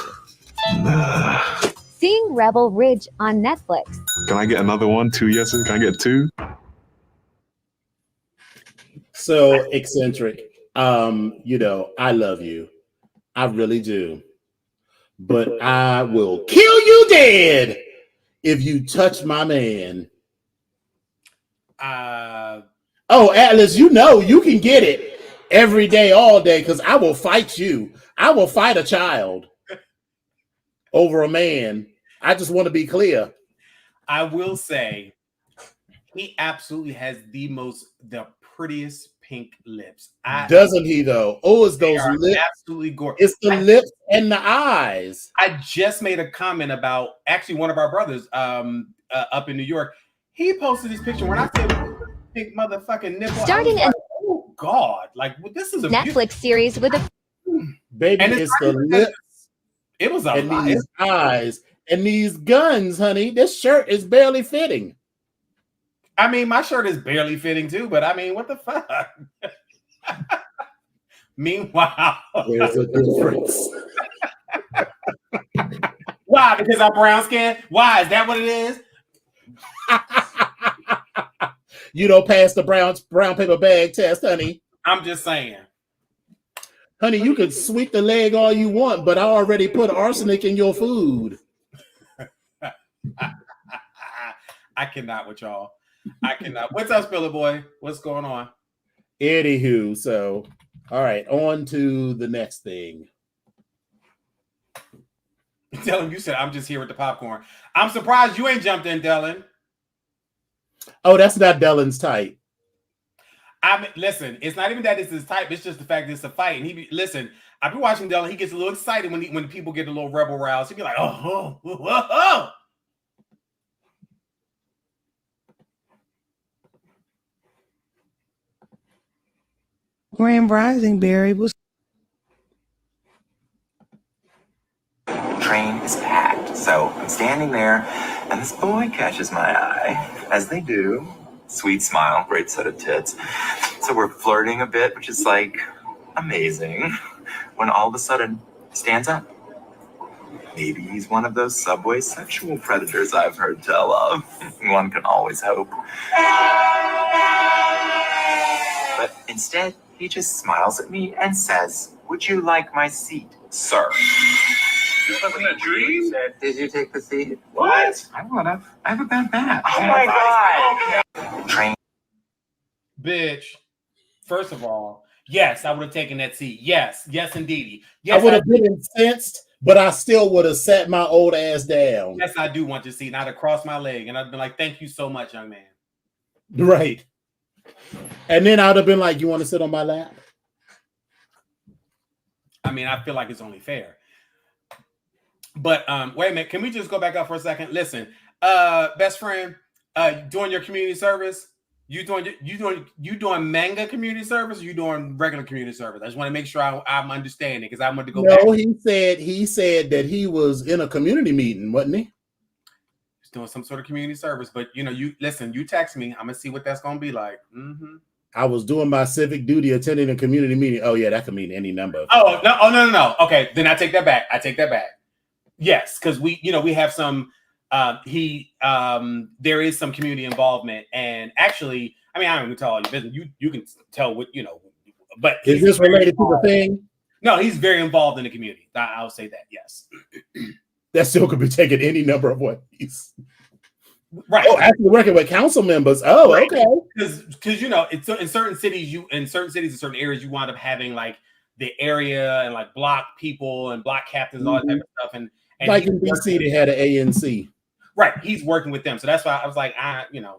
Nah. Seeing Rebel Ridge on Netflix. Can I get another one? 2 yeses? Can I get 2? So, Eccentric, I love you. I really do. But I will kill you dead if you touch my man. Oh, Atlas, you can get it every day, all day, because I will fight you. I will fight a child over a man. I just want to be clear. I will say he absolutely has the prettiest pink lips. Doesn't he though? Oh, it's those lips. Absolutely gorgeous. It's the lips and the eyes. I just made a comment about actually one of our brothers up in New York. He posted this picture when I said big motherfucking nipple. Starting like, oh God, like this is a Netflix series with a baby. And it's the lips. It was and these eyes and these guns, honey. This shirt is barely fitting. I mean, my shirt is barely fitting too, but I mean, what the fuck? Meanwhile, there's a difference. Why? Because I'm brown skin? Why? Is that what it is? You don't pass the brown paper bag test, honey. I'm just saying. Honey, you can sweep the leg all you want, but I already put arsenic in your food. I cannot with y'all. I cannot. What's up, Spiller Boy? What's going on? Anywho, so all right, on to the next thing. Tell him you said I'm just here with the popcorn. I'm surprised you ain't jumped in, Dylan. Oh, that's not Dylan's type. I mean, listen, it's not even that it's his type. It's just the fact that it's a fight. And listen, I've been watching Dylan. He gets a little excited when people get a little rebel roused. He'd be like, oh. Grand Rising, Barry. Train is packed, so I'm standing there, and this boy catches my eye, as they do. Sweet smile, great set of tits. So we're flirting a bit, which is like amazing, when all of a sudden he stands up. Maybe he's one of those subway sexual predators I've heard tell of. One can always hope. But instead, he just smiles at me and says, "Would you like my seat, sir?" You living a dream? Did you take the seat? What? I would have. I have a bad back. Oh my God. Train. Bitch. First of all, yes, I would have taken that seat. Yes, indeedy. Yes, I would have been incensed, but I still would have sat my old ass down. Yes, I do want your seat. And I'd have crossed my leg and I'd been like, thank you so much, young man. Right. And then I'd have been like, you want to sit on my lap? I mean, I feel like it's only fair. But wait a minute, can we just go back up for a second? Listen, best friend, doing your community service, You doing manga community service, or you doing regular community service? I just want to make sure I'm understanding, because I want to go back. No, he said that he was in a community meeting, wasn't he? He's doing some sort of community service, but you listen. You text me, I'm gonna see what that's gonna be like. I was doing my civic duty, attending a community meeting. Oh yeah, that could mean any number of things. No. Okay, then I take that back. Yes, because we have some. There is some community involvement, and actually, I mean, I don't even tell all your business. You can tell what but is this related to the thing? No, he's very involved in the community. I'll say that. Yes, that still could be taken any number of ways. Right. Oh, actually working with council members. Oh, right. Okay. Because it's in certain cities, in certain areas, you wind up having like the area and like block people and block captains and all that type of stuff. And like in DC, they had an ANC. Right, he's working with them, so that's why I was like,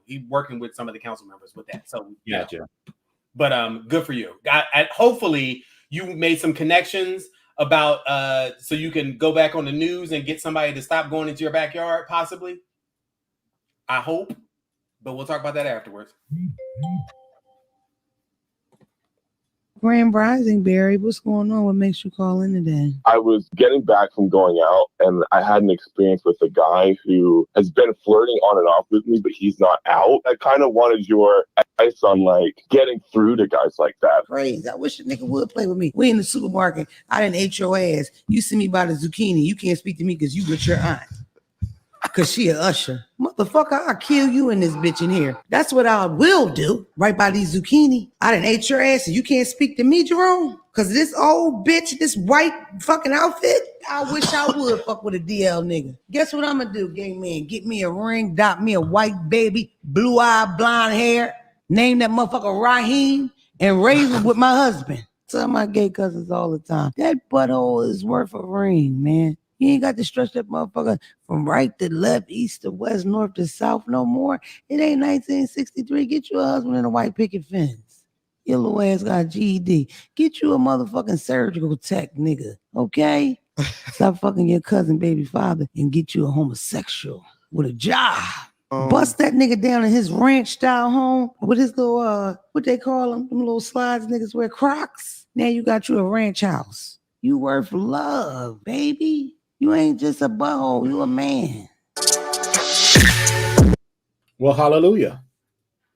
he's working with some of the council members with that. So gotcha. But good for you. Hopefully, you made some connections about so you can go back on the news and get somebody to stop going into your backyard, possibly. I hope, but we'll talk about that afterwards. Grand Rising, Barry, what's going on? What makes you call in today? I was getting back from going out, and I had an experience with a guy who has been flirting on and off with me, but he's not out. I kind of wanted your advice on like getting through to guys like that. Crazy. I wish a nigga would play with me. We in the supermarket. I didn't ate your ass. You see me by the zucchini. You can't speak to me because you with your aunt. Cause she a usher. Motherfucker, I'll kill you in this bitch in here. That's what I will do. Right by these zucchini. I done ate your ass and you can't speak to me, Jerome. Cause this old bitch, this white fucking outfit, I wish I would fuck with a DL nigga. Guess what I'm gonna do, gay man? Get me a ring, dot me a white baby, blue-eyed, blonde hair, name that motherfucker Raheem, and raise him with my husband. Tell my gay cousins all the time. That butthole is worth a ring, man. You ain't got to stretch that motherfucker from right to left, east to west, north to south no more. It ain't 1963. Get you a husband in a white picket fence. Your little ass got a GED. Get you a motherfucking surgical tech, nigga. Okay? Stop fucking your cousin, baby father, and get you a homosexual with a job. Bust that nigga down in his ranch style home with his little, what they call them little slides niggas wear Crocs. Now you got you a ranch house. You worth love, baby. You ain't just a butthole, you a man. Well, hallelujah.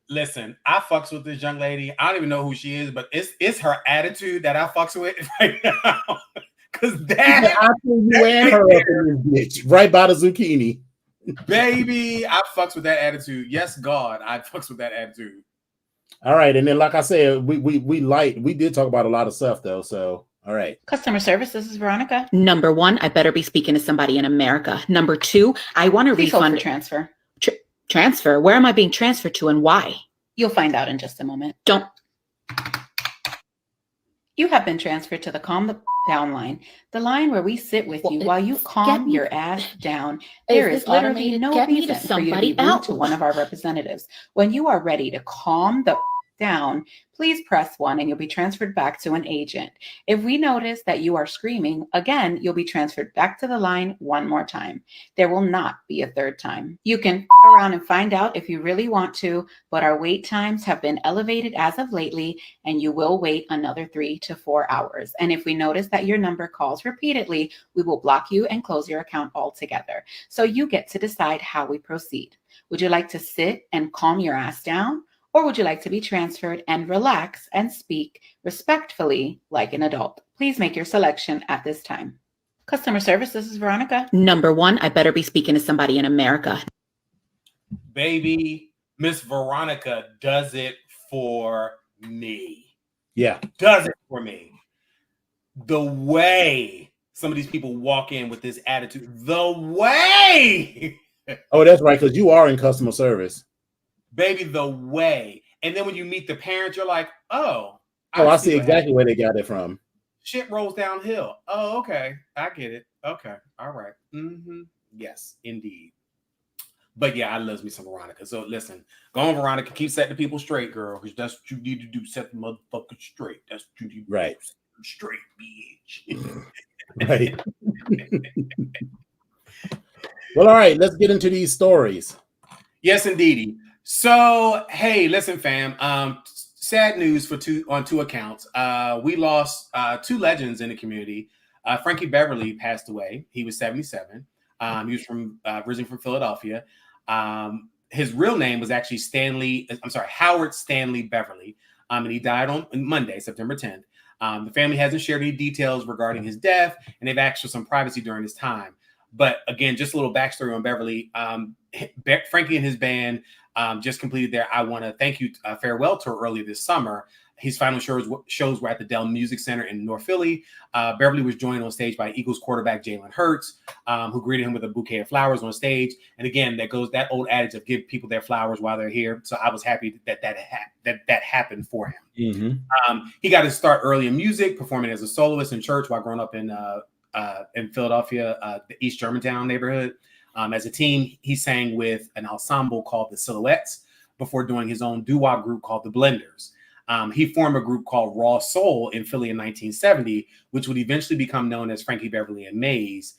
Listen, I fucks with this young lady. I don't even know who she is, but it's her attitude that I fucks with right now. Cause that I threw you and her up in this bitch, right by the zucchini. Baby, I fucks with that attitude. Yes, God, I fucks with that attitude. All right, and then like I said, we did talk about a lot of stuff though, so all right. Customer service, this is Veronica. Number 1, I better be speaking to somebody in America. Number 2, I want a refund. Transfer. Transfer? Where am I being transferred to and why? You'll find out in just a moment. You have been transferred to the Calm the Down line, the line where we sit with you while you calm your ass down. There is literally no reason for you to be rude to one of our representatives. When you are ready to calm the down, please press 1 and you'll be transferred back to an agent. If we notice that you are screaming, again, you'll be transferred back to the line one more time. There will not be a third time. You can around and find out if you really want to, but our wait times have been elevated as of lately, and you will wait another 3 to 4 hours. And if we notice that your number calls repeatedly, we will block you and close your account altogether. So you get to decide how we proceed. Would you like to sit and calm your ass down? Or would you like to be transferred and relax and speak respectfully like an adult? Please make your selection at this time. Customer service, this is Veronica. Number 1, I better be speaking to somebody in America. Baby, Miss Veronica does it for me. Yeah. Does it for me. The way some of these people walk in with this attitude, the way. Oh, that's right, because you are in customer service. Baby, the way. And then when you meet the parents, you're like, oh. I see exactly where they got it from. Shit rolls downhill. Oh, okay. I get it. Okay. All right. Mm-hmm. Yes, indeed. But yeah, I love me some Veronica. So listen, go on, Veronica. Keep setting the people straight, girl, because that's what you need to do. Set the motherfuckers straight. That's what you need to do. Right. Set them straight, bitch. Right. Well, all right. Let's get into these stories. Yes, indeedy. So, hey, listen, fam. Sad news on two accounts. We lost two legends in the community. Frankie Beverly passed away. He was 77. He was originally from Philadelphia. His real name was actually Howard Stanley Beverly. And he died on Monday, September 10th. The family hasn't shared any details regarding his death, and they've asked for some privacy during his time. But again, just a little backstory on Beverly. Frankie and his band just completed their I Want to Thank You farewell tour earlier this summer. His final shows were at the Dell Music Center in North Philly. Beverly was joined on stage by Eagles quarterback Jalen Hurts, who greeted him with a bouquet of flowers on stage. And again, that old adage of give people their flowers while they're here. So I was happy that happened for him. Mm-hmm. He got his start early in music, performing as a soloist in church while growing up in Philadelphia, the East Germantown neighborhood. As a teen, he sang with an ensemble called the Silhouettes before doing his own doo-wop group called the Blenders. He formed a group called Raw Soul in Philly in 1970, which would eventually become known as Frankie Beverly and Maze.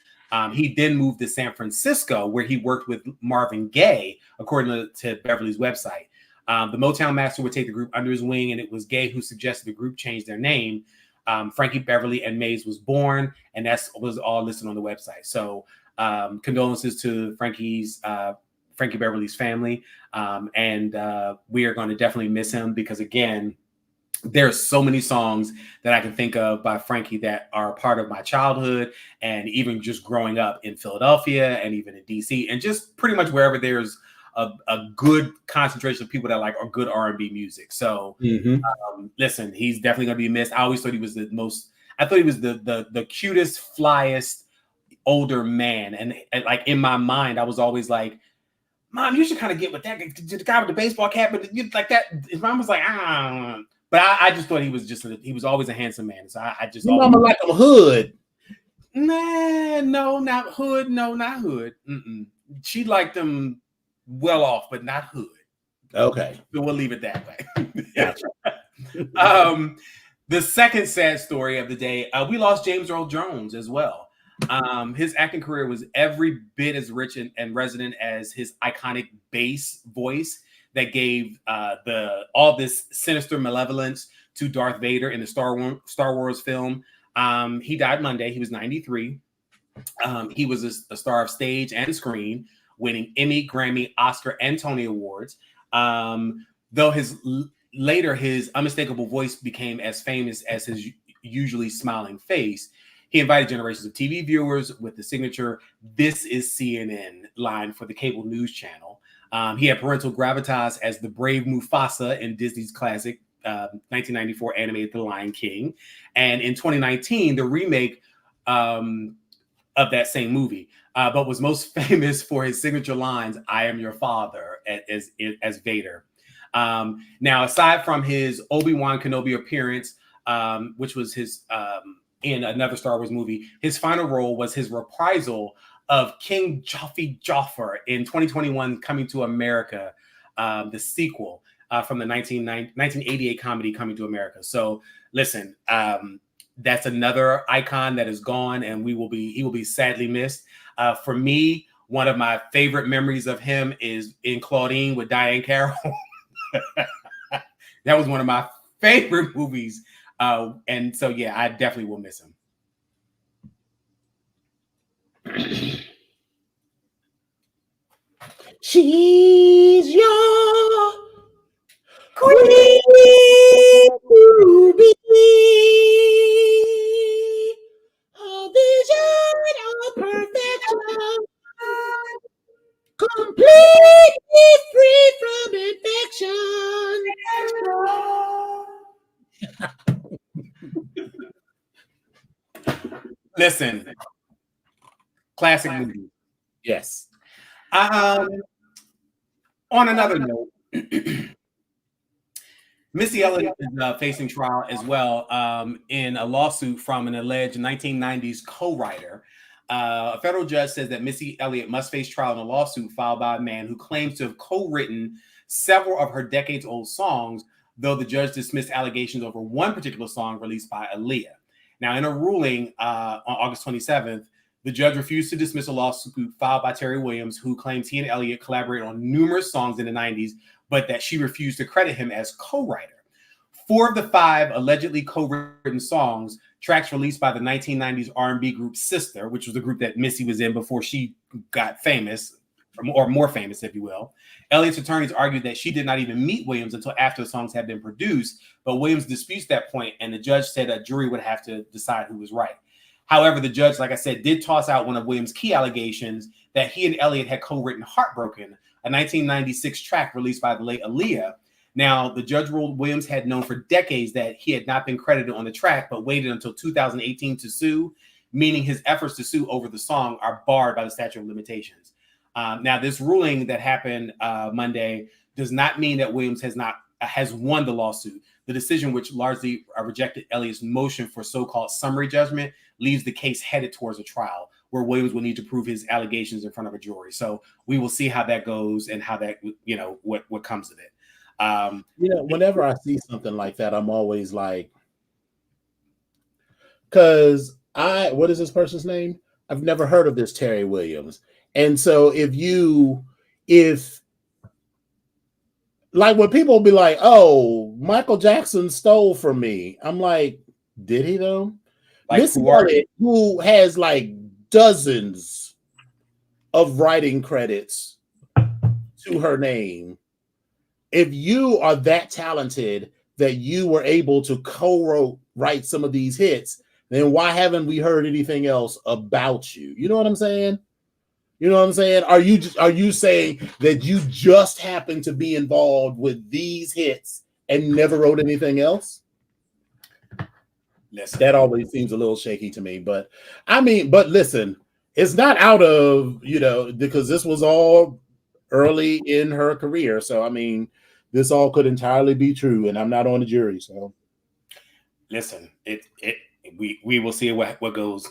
He then moved to San Francisco, where he worked with Marvin Gaye, according to Beverly's website. The Motown master would take the group under his wing, and it was Gaye who suggested the group change their name. Frankie Beverly and Maze was born, and that was all listed on the website. So condolences to Frankie Beverly's family. And we are going to definitely miss him because, again, there's so many songs that I can think of by Frankie that are part of my childhood and even just growing up in Philadelphia and even in DC and just pretty much wherever there's a good concentration of people that like good R&B music. So listen, he's definitely going to be missed. I always thought he was the cutest, flyest older man. And like in my mind, I was always like, Mom, you should kind of get with that the guy with the baseball cap, but like that. His mom was like, but I just thought he was always a handsome man. So I just your mama like a hood. Nah, no, not hood. No, not hood. She liked him well off, but not hood. Okay, so we'll leave it that way. The second sad story of the day, we lost James Earl Jones as well. His acting career was every bit as rich and resonant as his iconic bass voice that gave all this sinister malevolence to Darth Vader in the Star Wars film. He died Monday. He was 93. He was a star of stage and screen, winning Emmy, Grammy, Oscar, and Tony Awards. Though his unmistakable voice became as famous as his usually smiling face, he invited generations of TV viewers with the signature "This is CNN" line for the cable news channel. He had parental gravitas as the brave Mufasa in Disney's classic 1994 animated The Lion King. And in 2019, the remake of that same movie, but was most famous for his signature lines, "I am your father," as Vader. Now, aside from his Obi-Wan Kenobi appearance, which was his in another Star Wars movie, his final role was his reprisal of King Joffrey in 2021 Coming to America, the sequel from the 1988 comedy Coming to America. So listen, that's another icon that is gone, and he will be sadly missed. For me, one of my favorite memories of him is in Claudine with Diane Carroll. That was one of my favorite movies. And so, yeah, I definitely will miss him. She's your queen to be, a vision of perfection, completely free from infection. Listen, classic movie. Yes. On another note, Missy Elliott is facing trial as well in a lawsuit from an alleged 1990s co-writer. A federal judge says that Missy Elliott must face trial in a lawsuit filed by a man who claims to have co-written several of her decades-old songs, though the judge dismissed allegations over one particular song released by Aaliyah. Now, in a ruling on August 27th, the judge refused to dismiss a lawsuit filed by Terry Williams, who claims he and Elliott collaborated on numerous songs in the 90s, but that she refused to credit him as co-writer. 4 of the 5 allegedly co-written songs, tracks released by the 1990s R&B group Sister, which was the group that Missy was in before she got famous, or more famous, if you will. Elliott's attorneys argued that she did not even meet Williams until after the songs had been produced, but Williams disputes that point, and the judge said a jury would have to decide who was right. However, the judge, like I said, did toss out one of Williams' key allegations that he and Elliott had co-written Heartbroken, a 1996 track released by the late Aaliyah. Now, the judge ruled Williams had known for decades that he had not been credited on the track, but waited until 2018 to sue, meaning his efforts to sue over the song are barred by the statute of limitations. Now, this ruling that happened Monday does not mean that Williams has won the lawsuit. The decision, which largely rejected Elliott's motion for so-called summary judgment, leaves the case headed towards a trial where Williams will need to prove his allegations in front of a jury. So we will see how that goes and how that, what comes of it. Whenever I see something like that, I'm always like, because what is this person's name? I've never heard of this Terry Williams. And so if like when people be like, oh, Michael Jackson stole from me, I'm like, did he though? Like Missy Elliott, who has like dozens of writing credits to her name, if you are that talented that you were able to co-write some of these hits, then why haven't we heard anything else about you? You know what I'm saying? Are you saying that you just happen to be involved with these hits and never wrote anything else? Listen. That always seems a little shaky to me. But listen, it's not out of, because this was all early in her career. So, I mean, this all could entirely be true, and I'm not on the jury. So, listen, we will see what goes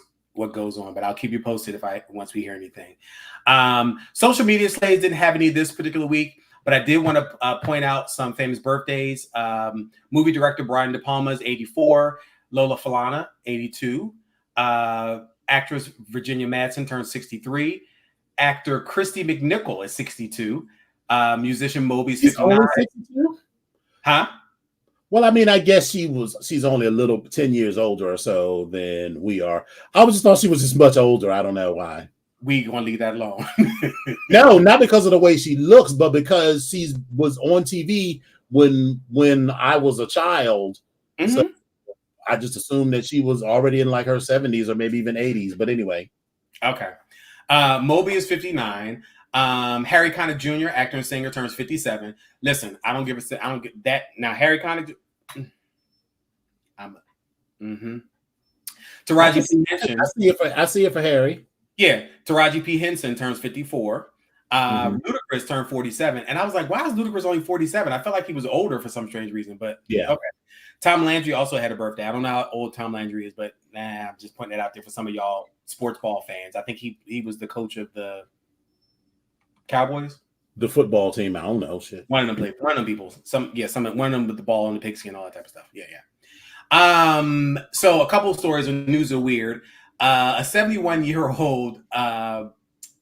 on, but I'll keep you posted once we hear anything. Social media slaves didn't have any this particular week, but I did want to point out some famous birthdays. Movie director Brian De Palma is 84, Lola Falana 82, actress Virginia Madsen turned 63, actor Christy McNichol is 62. Musician Moby's 59. 62? Huh? Well, I mean, I guess she's only a little 10 years older or so than we are. I just thought she was just much older. I don't know why. We gonna leave that alone. No, not because of the way she looks, but because she was on TV when I was a child. Mm-hmm. So I just assumed that she was already in like her 70s or maybe even 80s. But anyway. Okay. Moby is 59. Harry Connick Jr., actor and singer, turns 57. Listen, I don't get that. Now, Harry Connick, Taraji P. Henson. I see it for Harry. Yeah, Taraji P. Henson turns 54. Ludacris turned 47. And I was like, why is Ludacris only 47? I felt like he was older for some strange reason, but yeah. Okay. Tom Landry also had a birthday. I don't know how old Tom Landry is, but I'm just putting it out there for some of y'all sports ball fans. I think he was the coach of the Cowboys, the football team. I don't know shit. One of them people. One of them with the ball and the pigskin and all that type of stuff. Yeah. So a couple of stories of news are weird. A 71-year-old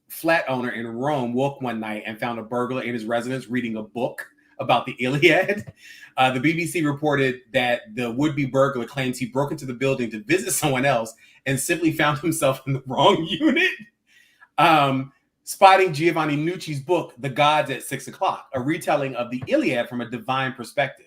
flat owner in Rome woke one night and found a burglar in his residence reading a book about the Iliad. The BBC reported that the would-be burglar claims he broke into the building to visit someone else and simply found himself in the wrong unit. Spotting Giovanni Nucci's book, The Gods at 6 o'clock, a retelling of the Iliad from a divine perspective.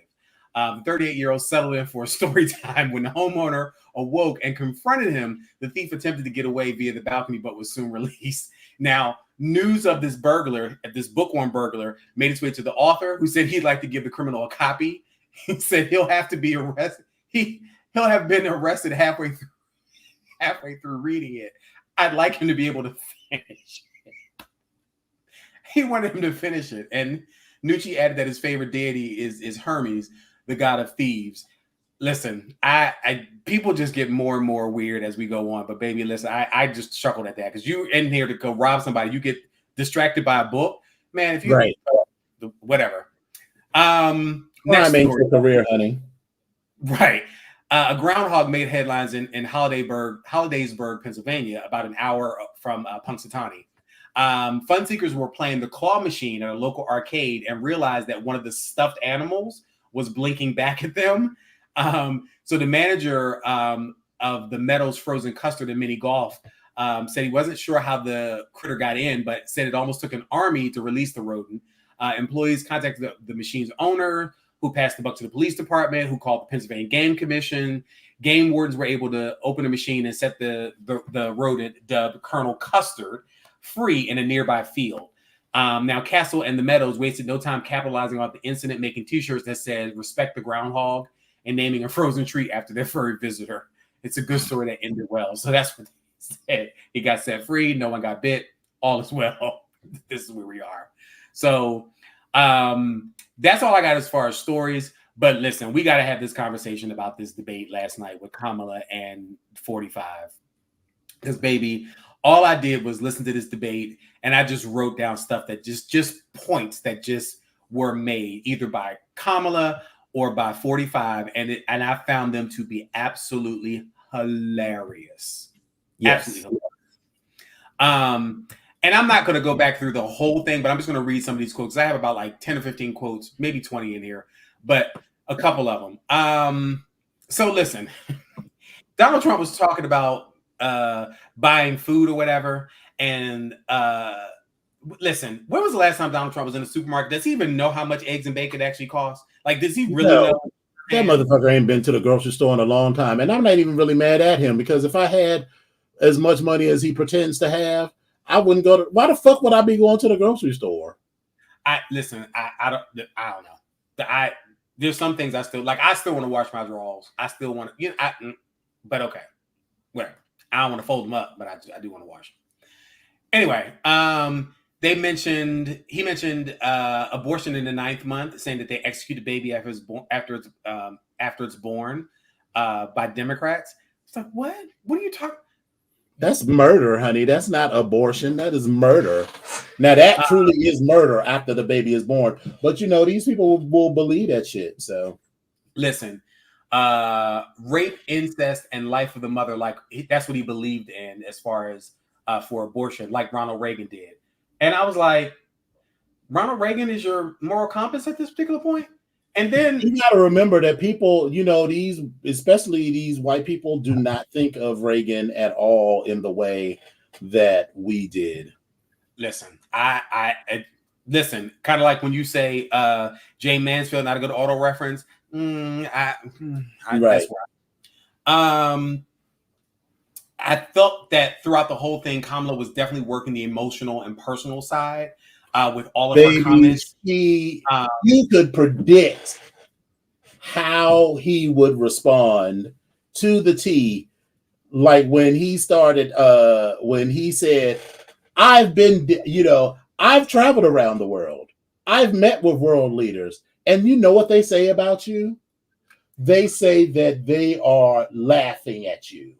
The 38-year-old settled in for a story time when the homeowner awoke and confronted him. The thief attempted to get away via the balcony, but was soon released. Now, news of this bookworm burglar, made its way to the author, who said he'd like to give the criminal a copy. He said he'll have to be arrested. He'll have been arrested halfway through reading it. I'd like him to be able to finish. He wanted him to finish it. And Nucci added that his favorite deity is Hermes, the god of thieves. Listen, I people just get more and more weird as we go on. But baby, listen, I just chuckled at that because you in here to go rob somebody, you get distracted by a book, man. If you right, whatever. Next story, career, honey. Right. A groundhog made headlines in Hollidaysburg, Pennsylvania, about an hour from Punxsutawney. Fun seekers were playing the claw machine at a local arcade and realized that one of the stuffed animals was blinking back at them. So the manager of the Meadows Frozen Custard and Mini Golf said he wasn't sure how the critter got in, but said it almost took an army to release the rodent. Employees contacted the machine's owner, who passed the buck to the police department, who called the Pennsylvania Game Commission. Game wardens were able to open the machine and set the rodent, dubbed Colonel Custard, free in a nearby field. Now, Castle and the Meadows wasted no time capitalizing on the incident, making T-shirts that said "Respect the Groundhog" and naming a frozen treat after their furry visitor. It's a good story that ended well. So that's what they said. He got set free. No one got bit. All is well. This is where we are. So that's all I got as far as stories. But listen, we got to have this conversation about this debate last night with Kamala and 45. Because, baby, all I did was listen to this debate, and I just wrote down stuff that just points that just were made either by Kamala or by 45, and I found them to be absolutely hilarious. Yes. Absolutely hilarious. And I'm not going to go back through the whole thing, but I'm just going to read some of these quotes. I have about like 10 or 15 quotes, maybe 20 in here, but a couple of them. So listen, Donald Trump was talking about buying food or whatever. And listen, when was the last time Donald Trump was in a supermarket? Does he even know how much eggs and bacon actually cost? Like, does he really know? That motherfucker ain't been to the grocery store in a long time. And I'm not even really mad at him, because if I had as much money as he pretends to have, I wouldn't go to. Why the fuck would I be going to the grocery store? I don't know. There's some things I still like. I still want to wash my drawers. I still want to, but okay, whatever. I don't want to fold them up, but I do want to wash them. Anyway, he mentioned abortion in the 9th month, saying that they execute the baby after it's born by Democrats. It's like, what? What are you talking? That's murder, honey. That's not abortion. That is murder. Now, that truly is murder after the baby is born. But, these people will believe that shit. So, listen, rape, incest, and life of the mother, like that's what he believed in as far as for abortion, like Ronald Reagan did. And I was like, Ronald Reagan is your moral compass at this particular point? And then you got to remember that people, especially these white people, do not think of Reagan at all in the way that we did. Listen, I listen, kind of like when you say Jane Mansfield not a good auto reference. Right. That's why. I felt that throughout the whole thing, Kamala was definitely working the emotional and personal side. With all of her comments, you could predict how he would respond to the T. Like when he started, when he said, I've traveled around the world. I've met with world leaders. And you know what they say about you? They say that they are laughing at you.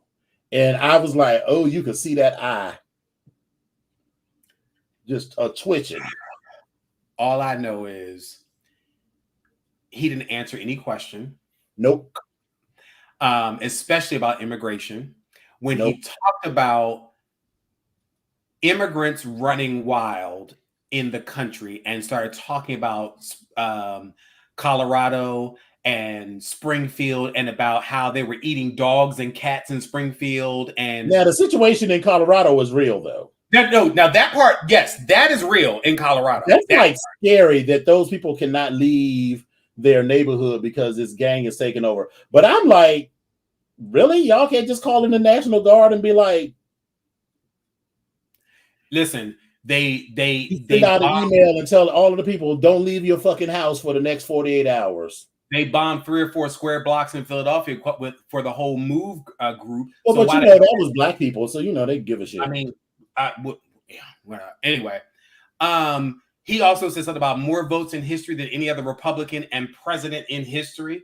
And I was like, oh, you could see that eye. Just a twitching. All I know is he didn't answer any question. Nope. Especially about immigration. When he talked about immigrants running wild in the country and started talking about Colorado and Springfield and about how they were eating dogs and cats in Springfield. And now the situation in Colorado was real, though. Now that part, yes, that is real in Colorado. That's scary that those people cannot leave their neighborhood because this gang is taking over. But I'm like, really? Y'all can't just call in the National Guard and be like, listen, they send out an email and tell all of the people, don't leave your fucking house for the next 48 hours. They bombed 3 or 4 square blocks in Philadelphia for the whole MOVE group. Well, so but that was black people, so they give a shit. I mean, anyway, he also said something about more votes in history than any other Republican and president in history.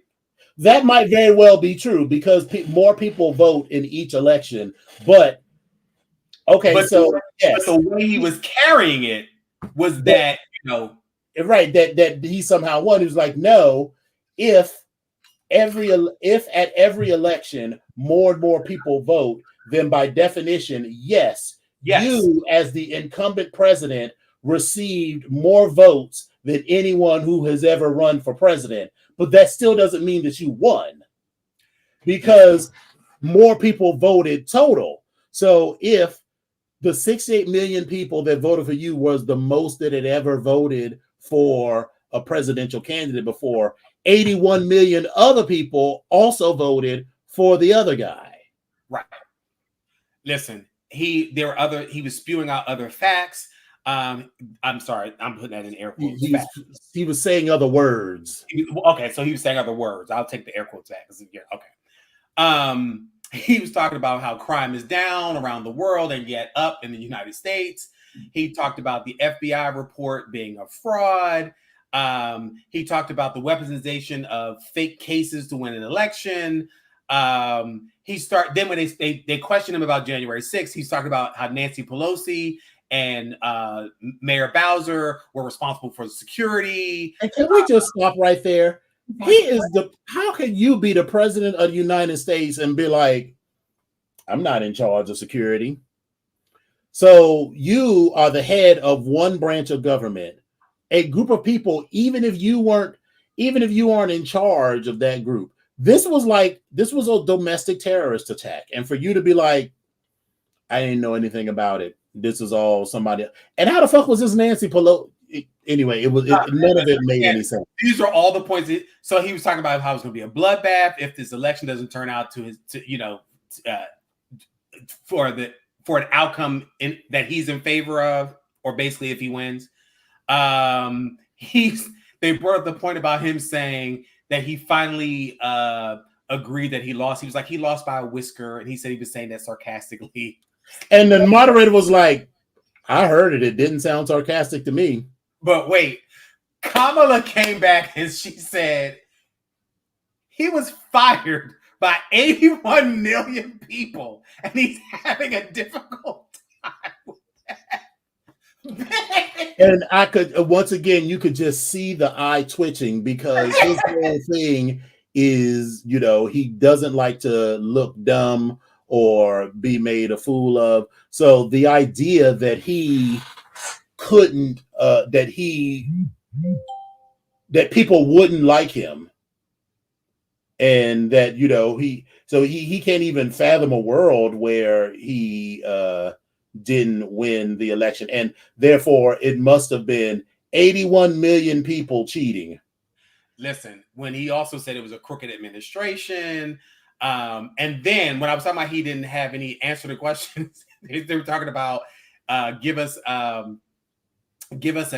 That might very well be true because more people vote in each election. But okay, but the way he was carrying it was that right that he somehow won. He was like, no, if at every election more and more people vote, then by definition, yes, Yes. You, as the incumbent president, received more votes than anyone who has ever run for president. But that still doesn't mean that you won, because more people voted total. So if the 68 million people that voted for you was the most that had ever voted for a presidential candidate before, 81 million other people also voted for the other guy. Right. Listen, he was spewing out other facts. I'm sorry, I'm putting that in air quotes. He was saying other words. Okay, so he was saying other words. I'll take the air quotes back. Yeah, okay. He was talking about how crime is down around the world and yet up in the United States. He talked about the FBI report being a fraud. He talked about the weaponization of fake cases to win an election. Then when they questioned him about January 6th, he's talking about how Nancy Pelosi and Mayor Bowser were responsible for the security. And can we just stop right there? How can you be the president of the United States and be like, I'm not in charge of security? So you are the head of one branch of government, a group of people, even if you aren't in charge of that group. This was a domestic terrorist attack. And for you to be like, I didn't know anything about it. This is all somebody else. And how the fuck was this Nancy Pelosi? Anyway, none of it made any sense. These are all the points. So he was talking about how it's going to be a bloodbath if this election doesn't turn out for an outcome that he's in favor of, or basically if he wins. They brought up the point about him saying that he finally agreed that he lost. He was like, he lost by a whisker, and he said he was saying that sarcastically. And the moderator was like, I heard it. It didn't sound sarcastic to me. But wait, Kamala came back and she said he was fired by 81 million people, and he's having a difficult time with that. And I could, once again, you could just see the eye twitching, because his whole thing is, he doesn't like to look dumb or be made a fool of. So the idea that he couldn't, that people wouldn't like him, and that, he can't even fathom a world where he didn't win the election. And therefore it must have been 81 million people cheating. Listen, when he also said it was a crooked administration, and then when I was talking about he didn't have any answer to questions, they were talking about give us a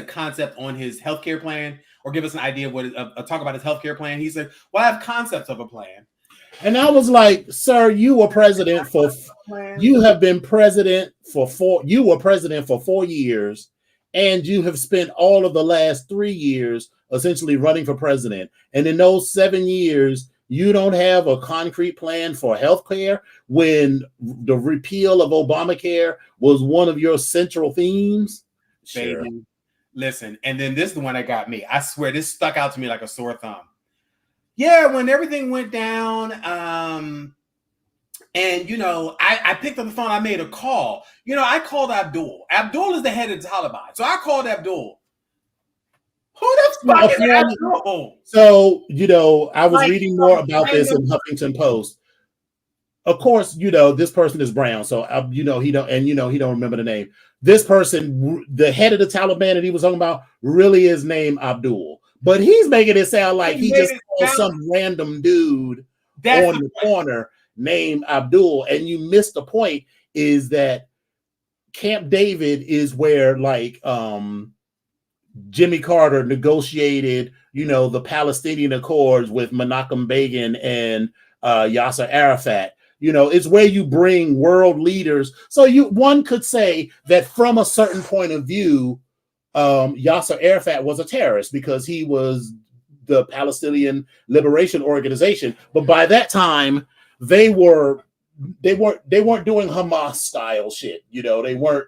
concept on his healthcare plan, or give us an idea of talk about his healthcare plan. He said, well, I have concepts of a plan. And I was like, sir, you were president for 4 years, and you have spent all of the last 3 years essentially running for president. And in those 7 years, you don't have a concrete plan for healthcare, when the repeal of Obamacare was one of your central themes. Sure. Baby, listen, and then this is the one that got me. I swear this stuck out to me like a sore thumb. Yeah, when everything went down, and I picked up the phone, I made a call. I called Abdul. Abdul is the head of the Taliban. So I called Abdul. Who the fuck is Abdul? So, I was reading more about this in Huffington Post. Of course, this person is brown, so he don't remember the name. This person, the head of the Taliban that he was talking about, really is named Abdul, but he's making it sound like he just called some random dude on the corner named Abdul. And you missed the point, is that Camp David is where Jimmy Carter negotiated, the Palestinian Accords with Menachem Begin and Yasser Arafat. It's where you bring world leaders. So one could say that from a certain point of view, Yasser Arafat was a terrorist because he was the Palestinian Liberation Organization. But by that time, they weren't doing Hamas style shit. They weren't,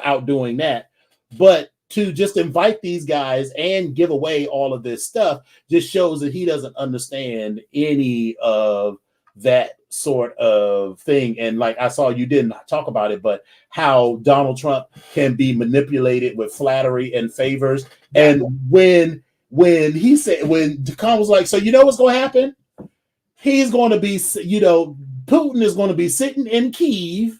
out doing that. But to just invite these guys and give away all of this stuff just shows that he doesn't understand any of that sort of thing. And like I saw you didn't talk about it, but how Donald Trump can be manipulated with flattery and favors. Yeah. And when he said, when Khan was like, so you know what's going to happen? He's going to be, you know, Putin is going to be sitting in Kyiv,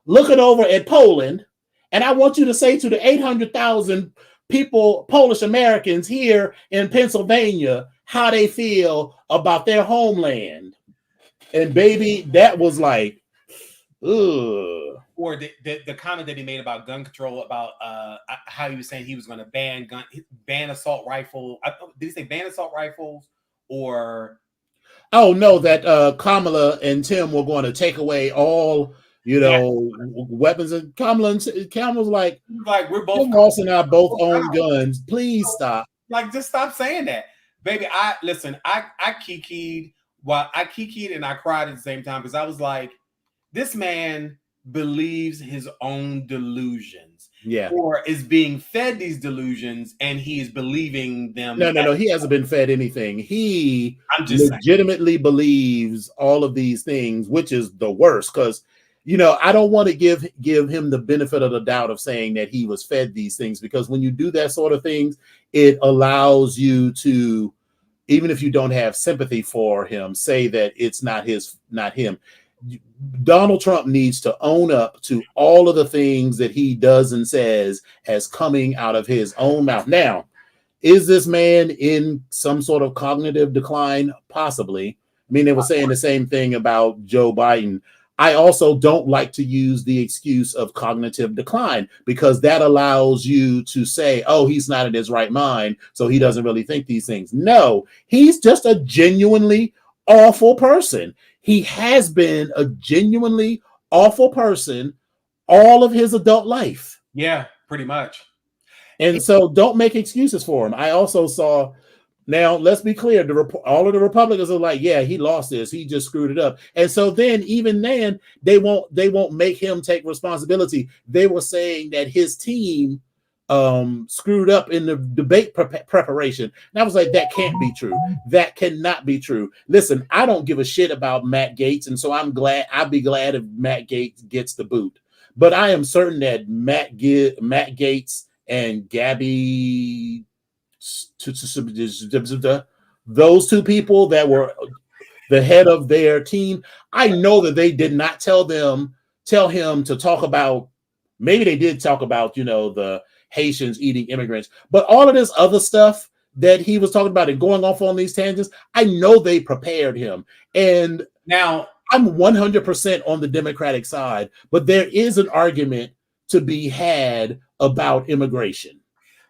looking over at Poland, and I want you to say to the 800,000 people, Polish Americans here in Pennsylvania, how they feel about their homeland. And baby, that was like, ugh. Or the comment that he made about gun control, about how he was saying he was going to ban assault rifle. Did he say ban assault rifles or? Oh no, that Kamala and Tim were going to take away all, you know, weapons. And Kamala's like we're both. Ross and I both own guns. Please stop. Like, just stop saying that, baby. I kikied. Well, I kikied and I cried at the same time because I was like, this man believes his own delusions, or is being fed these delusions, and he is believing them. No. He hasn't been fed anything. He legitimately believes all of these things, which is the worst. Because, you know, I don't want to give him the benefit of the doubt of saying that he was fed these things, because when you do that sort of things, it allows you to, even if you don't have sympathy for him, say that it's not him. Donald Trump needs to own up to all of the things that he does and says as coming out of his own mouth. Now, is this man in some sort of cognitive decline? Possibly. I mean, they were saying the same thing about Joe Biden. I also don't like to use the excuse of cognitive decline, because that allows you to say, oh, he's not in his right mind, so he doesn't really think these things. No, he's just a genuinely awful person. He has been a genuinely awful person all of his adult life. Yeah, pretty much. And so don't make excuses for him. I also saw, now let's be clear, all of the Republicans are like, yeah, he lost this, he just screwed it up. And so then, even then, they won't make him take responsibility. They were saying that his team screwed up in the debate preparation. And I was like, that can't be true. That cannot be true. Listen, I don't give a shit about Matt Gaetz, and so I'd be glad if Matt Gaetz gets the boot. But I am certain that Matt Gaetz and Gabby, those two people that were the head of their team, I know that they did not tell him to talk about, maybe they did talk about, you know, the Haitians eating immigrants, but all of this other stuff that he was talking about and going off on these tangents, I know they prepared him. And now I'm 100% on the Democratic side, but there is an argument to be had about immigration.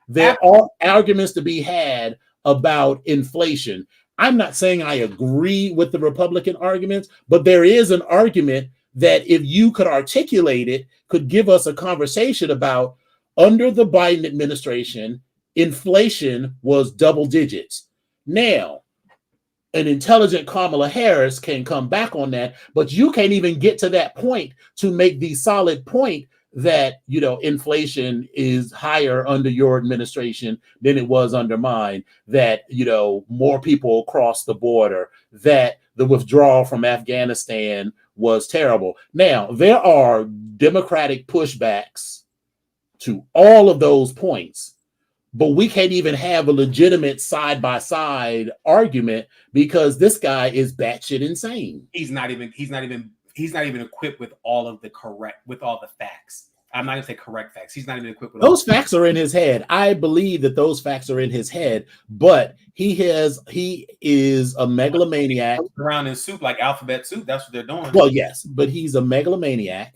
There are arguments to be had about inflation. I'm not saying I agree with the Republican arguments, but there is an argument that if you could articulate it, could give us a conversation about, under the Biden administration, inflation was double digits. Now, an intelligent Kamala Harris can come back on that, but you can't even get to that point to make the solid point that, you know, inflation is higher under your administration than it was under mine, that, you know, more people cross the border, that the withdrawal from Afghanistan was terrible. Now, there are Democratic pushbacks to all of those points, but we can't even have a legitimate side-by-side argument because this guy is batshit insane. He's not even equipped with all the facts. I'm not gonna say correct facts. He's not even equipped with those facts are in his head. I believe that those facts are in his head, but he is a megalomaniac. Around in soup, like alphabet soup. That's what they're doing. Well, yes, but he's a megalomaniac,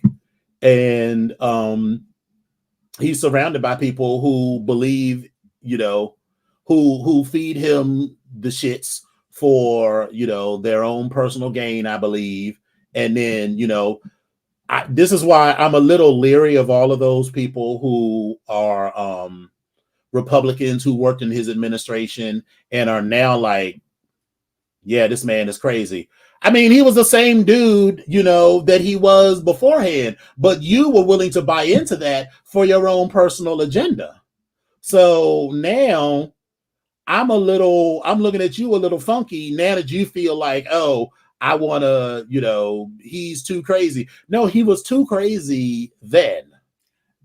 and he's surrounded by people who believe, you know, who feed him the shits for, you know, their own personal gain, I believe. And then, you know, this is why I'm a little leery of all of those people who are Republicans who worked in his administration and are now like, yeah, this man is crazy. I mean, he was the same dude, you know, that he was beforehand, but you were willing to buy into that for your own personal agenda. So now I'm looking at you a little funky now that you feel like, oh, I want to, he's too crazy. No, he was too crazy then,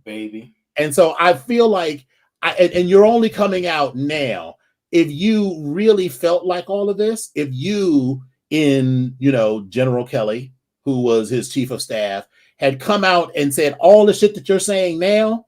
baby. And so I feel like, and you're only coming out now. If you really felt like all of this, if you, General Kelly, who was his chief of staff, had come out and said all the shit that you're saying now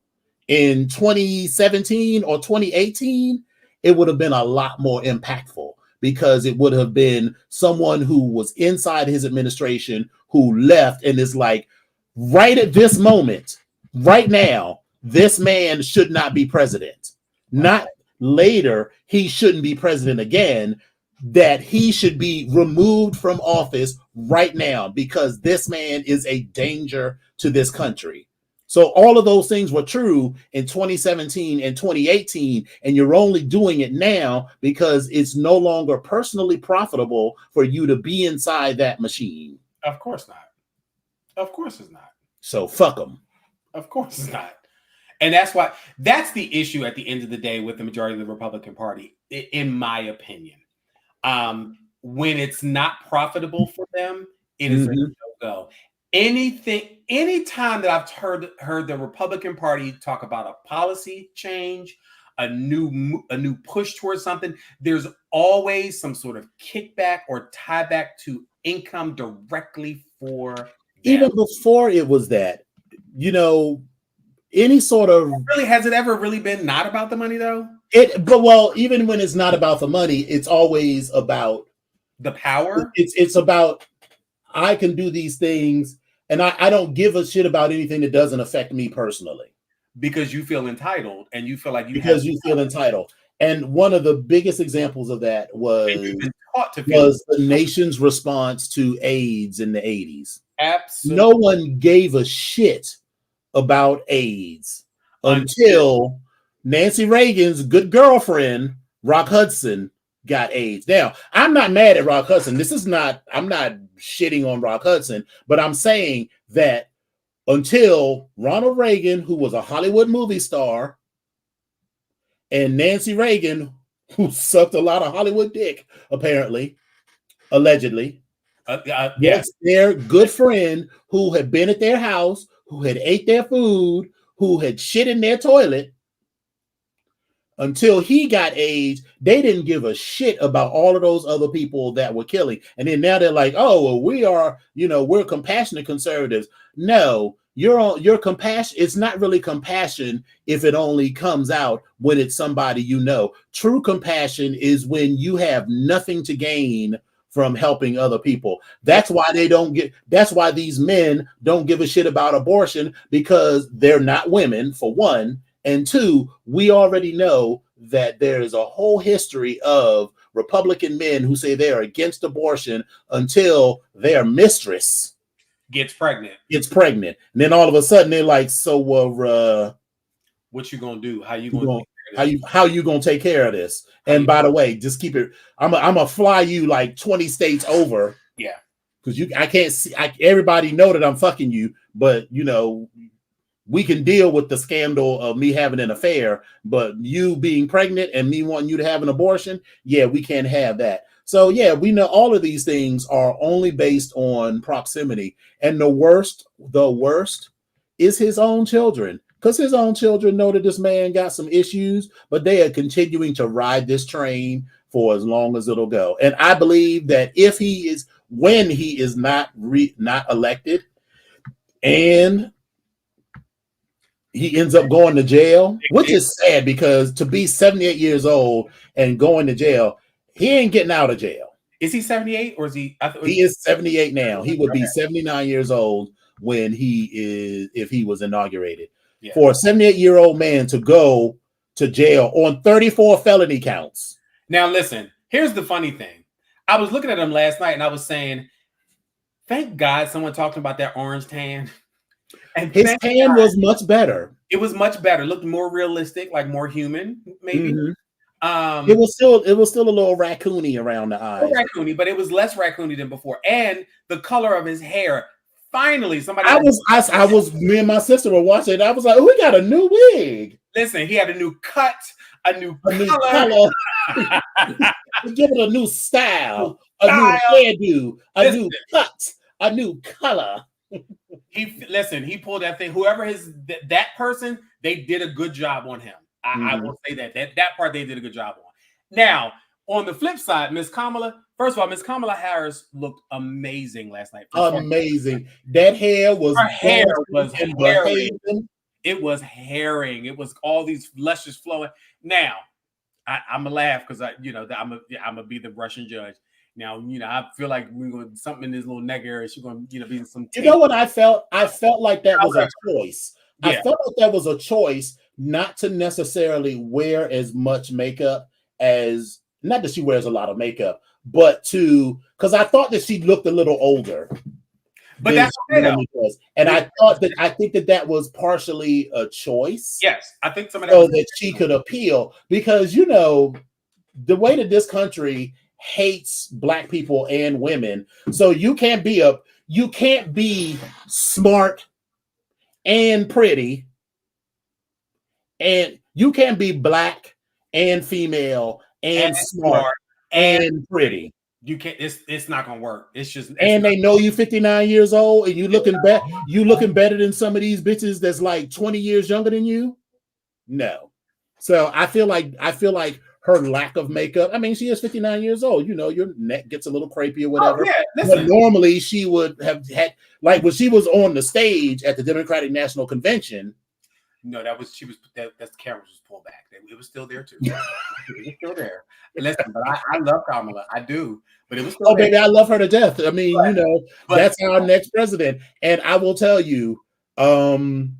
in 2017 or 2018, it would have been a lot more impactful, because it would have been someone who was inside his administration who left and is like, right at this moment, right now, this man should not be president. Not later, he shouldn't be president again, that he should be removed from office right now because this man is a danger to this country. So all of those things were true in 2017 and 2018, and you're only doing it now because it's no longer personally profitable for you to be inside that machine. Of course not. Of course it's not. So fuck them. Of course it's not. And that's the issue at the end of the day with the majority of the Republican Party, in my opinion. When it's not profitable for them, it is a no-go. Anytime that I've heard the Republican Party talk about a policy change, a new push towards something, there's always some sort of kickback or tieback to income directly for them. Even before it was that, any sort of has it ever really been not about the money though? Even when it's not about the money, it's always about the power. It's about, I can do these things and I don't give a shit about anything that doesn't affect me personally. Because you feel entitled and you feel like you feel entitled. And one of the biggest examples of that was the nation's response to AIDS in the 80s. Absolutely. No one gave a shit about AIDS until Nancy Reagan's good girlfriend, Rock Hudson, got AIDS. Now, I'm not mad at Rock Hudson. I'm not shitting on Rock Hudson, but I'm saying that until Ronald Reagan, who was a Hollywood movie star, and Nancy Reagan, who sucked a lot of Hollywood dick, allegedly, yes, their good friend who had been at their house, who had ate their food, who had shit in their toilet, until he got AIDS, they didn't give a shit about all of those other people that were killing. And then now they're like, oh, well, we are, we're compassionate conservatives. No, your compassion. It's not really compassion if it only comes out when it's somebody you know. True compassion is when you have nothing to gain from helping other people. That's why that's why these men don't give a shit about abortion, because they're not women, for one. And two, we already know that there is a whole history of Republican men who say they are against abortion until their mistress gets pregnant. And then all of a sudden they're like, so what you gonna do? How you gonna take care of this? And by the way, just keep it. I'm gonna fly you like 20 states over. Yeah. Because I can't see. Everybody know that I'm fucking you, but we can deal with the scandal of me having an affair, but you being pregnant and me wanting you to have an abortion, yeah, we can't have that. So yeah, we know all of these things are only based on proximity. And the worst is his own children, because his own children know that this man got some issues, but they are continuing to ride this train for as long as it'll go. And I believe that when he is not elected and he ends up going to jail, which is sad, because to be 78 years old and going to jail, he ain't getting out of jail. Is he 78 or is he? He is 78 now. He would be 79 years old if he was inaugurated. Yeah. For a 78-year-old man to go to jail on 34 felony counts. Now, listen, here's the funny thing. I was looking at him last night and I was saying, thank God someone talked about that orange tan. And his tan was much better. It was much better. Looked more realistic, like more human, maybe. Mm-hmm. It was still a little raccoony around the eyes. Raccoony, but it was less raccoony than before. And the color of his hair. Finally, somebody. Me and my sister were watching it. I was like, oh, we got a new wig. Listen, he had a new cut, a new color. Give it a new style. a new hairdo, a new cut, a new color. He pulled that thing. Whoever that person, they did a good job on him. I will say that part they did a good job on. Now, on the flip side, Miss Kamala, first of all, Miss Kamala Harris looked amazing last night. Amazing. That hair was herring. It was herring. It was all these luscious flowing. Now, I'm gonna laugh because I'm gonna be the Russian judge. Now, I feel like we're going something in this little neck area. She's going to be some. You know what I felt? I felt like that was a choice. Yeah. I felt like that was a choice not to necessarily wear as much makeup as, not that she wears a lot of makeup, but because I thought that she looked a little older. But that's okay though. And I think that was partially a choice. Yes, I think some of that she could appeal, because the way that this country hates Black people and women, so you can't be smart and pretty, and you can't be Black and female and smart and pretty. You can't. It's not gonna work. And they know you 59 years old, and you looking better than some of these bitches that's like 20 years younger than you. No. So I feel like her lack of makeup. I mean, she is 59 years old. Your neck gets a little crepey or whatever. Oh, yeah, but normally she would have had, like when she was on the stage at the Democratic National Convention. No, that the camera was pulled back. It was still there too. It was still there. Listen, but I love Kamala. I do. But it was still there. Baby, I love her to death. I mean, that's our next president. And I will tell you, I'm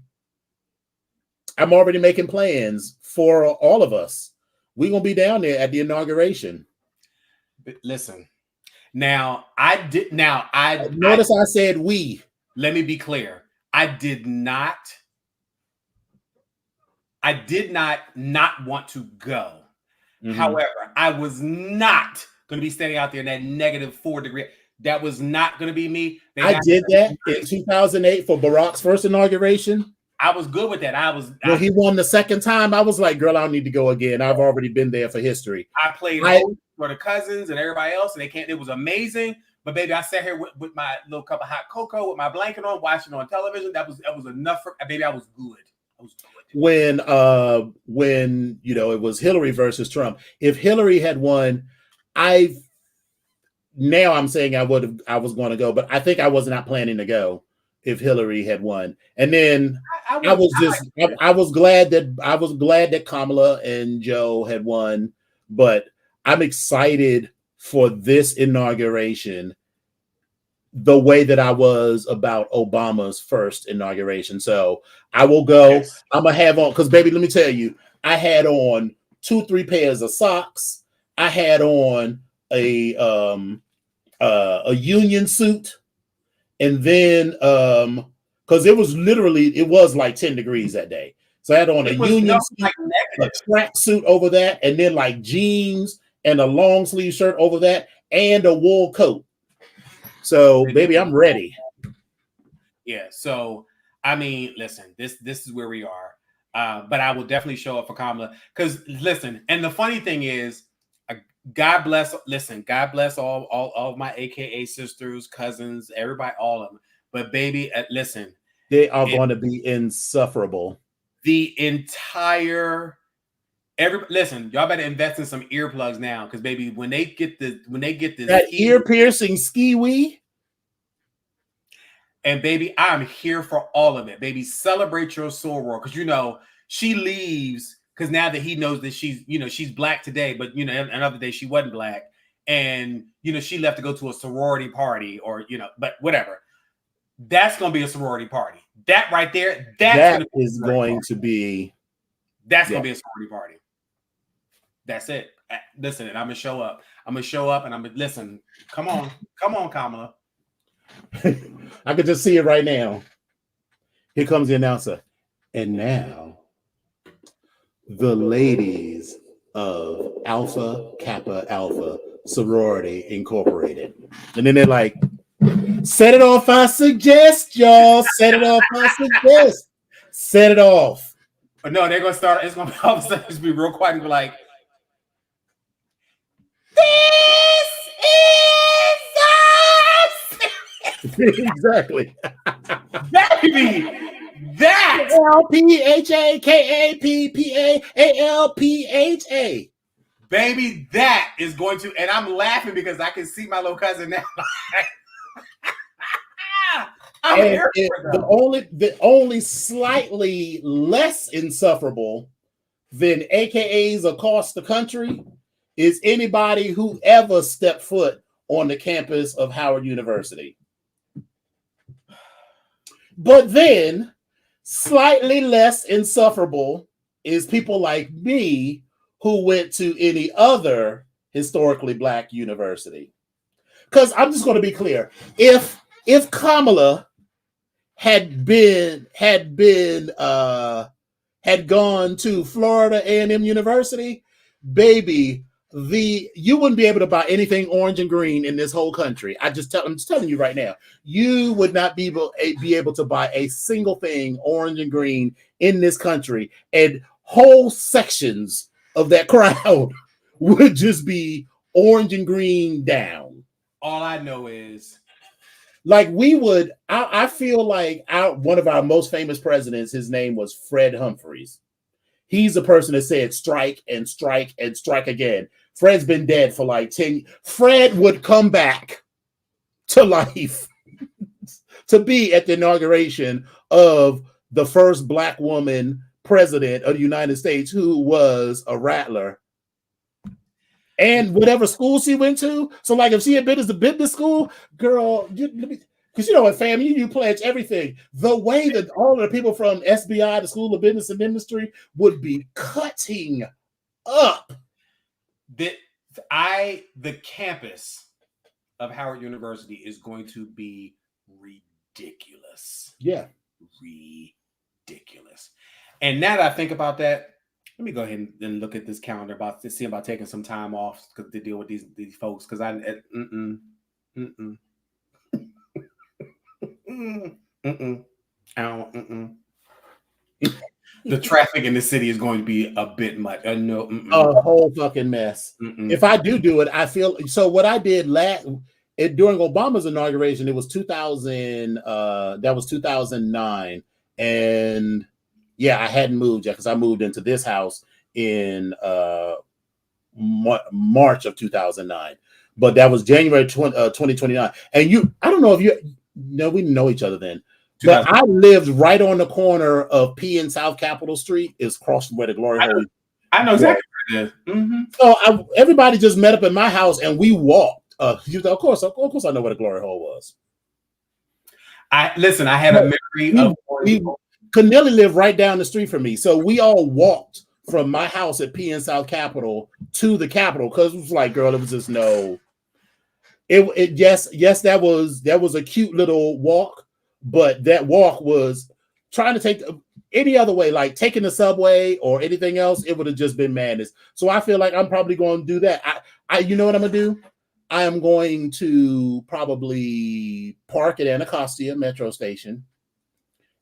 already making plans for all of us. We're gonna be down there at the inauguration. But listen, now I notice I said we. Let me be clear. I did not not want to go. Mm-hmm. However, I was not going to be standing out there in that -4 degree. That was not going to be me. I did that in 2008 for Barack's first inauguration. I was good with that. When he won the second time, I was like, girl, I don't need to go again. I've already been there for history. I played for the cousins and everybody else, and it was amazing. But baby, I sat here with my little cup of hot cocoa with my blanket on, watching on television. That was enough for baby. I was good. When it was Hillary versus Trump. If Hillary had won, I'm saying I was going to go, but I think I was not planning to go if Hillary had won. And then I was glad that Kamala and Joe had won, but I'm excited for this inauguration the way that I was about Obama's first inauguration. So I will go. Yes. I'm gonna have on, because baby, let me tell you, I had on 2-3 pairs of socks. I had on a union suit, and then because it was like 10 degrees that day. So I had on a union suit, a track suit over that, and then like jeans and a long sleeve shirt over that, and a wool coat. So, baby, I'm ready. Yeah. So, I mean, listen, this is where we are. But I will definitely show up for Kamala. Because, listen, and the funny thing is, God bless all of my AKA sisters, cousins, everybody, all of them. But, baby, listen. They are going to be insufferable. The entire... listen, y'all better invest in some earplugs now, because baby, when they get this that ear piercing ski-wee, and baby, I'm here for all of it. Baby, celebrate your soror, because she leaves because now that he knows that she's Black today, but another day she wasn't Black, and she left to go to a sorority party, or but whatever. That's gonna be a sorority party. That right there, that is going to be gonna be a sorority party. That's it. Listen, and I'm gonna show up. I'm gonna listen. Come on, Kamala. I could just see it right now. Here comes the announcer. And now, the ladies of Alpha Kappa Alpha Sorority Incorporated. And then they're like, set it off, I suggest, y'all. Set it off, I suggest. Set it off. But no, they're gonna start. It's gonna all of a sudden just be real quiet and be like, "This is Exactly. Baby, that LPHAKAPPAALPHA. baby, that is going to, and I'm laughing because I can see my little cousin now. I'm And here for them. the only slightly less insufferable than AKAs across the country is anybody who ever stepped foot on the campus of Howard University. But then, slightly less insufferable is people like me who went to any other historically Black university. Because I'm just going to be clear, if Kamala had gone to Florida A&M University, baby, you wouldn't be able to buy anything orange and green in this whole country. I'm just telling you right now, you would not be able to buy a single thing orange and green in this country, and whole sections of that crowd would just be orange and green down. All I know is, like, we would, I feel like one of our most famous presidents, his name was Fred Humphreys. He's the person that said strike and strike and strike again. Fred's been dead for like 10. Fred would come back to life to be at the inauguration of the first Black woman president of the United States who was a rattler. And whatever school she went to. So, like, if she had been as a business school, girl, because you know what, fam, you pledge everything. The way that all of the people from SBI, the School of Business and Industry, would be cutting up. The campus of Howard University is going to be ridiculous. Yeah. Ridiculous. And now that I think about that, let me go ahead and look at this calendar to see about taking some time off to deal with these folks, because the traffic in the city is going to be a bit much. A whole fucking mess. If I do it, I feel so. What I did during Obama's inauguration, it was 2000. That was 2009, and yeah, I hadn't moved yet because I moved into this house in March of 2009. But that was January 2029. And I don't know if we didn't know each other then. But I lived right on the corner of P and South Capitol Street. It's across from where the Glory Hole is. I know exactly where it is. Mm-hmm. So everybody just met up at my house and we walked. Of course, I know where the Glory Hole was. I had a memory of. Cornelia lived right down the street from me. So we all walked from my house at P and South Capitol to the Capitol, because it was like, girl, it was just no. Yes, that was a cute little walk, but that walk was trying to take any other way, like taking the subway or anything else, it would have just been madness. So I feel like I'm probably going to do that. You know what I'm gonna do? I am going to probably park at Anacostia Metro Station.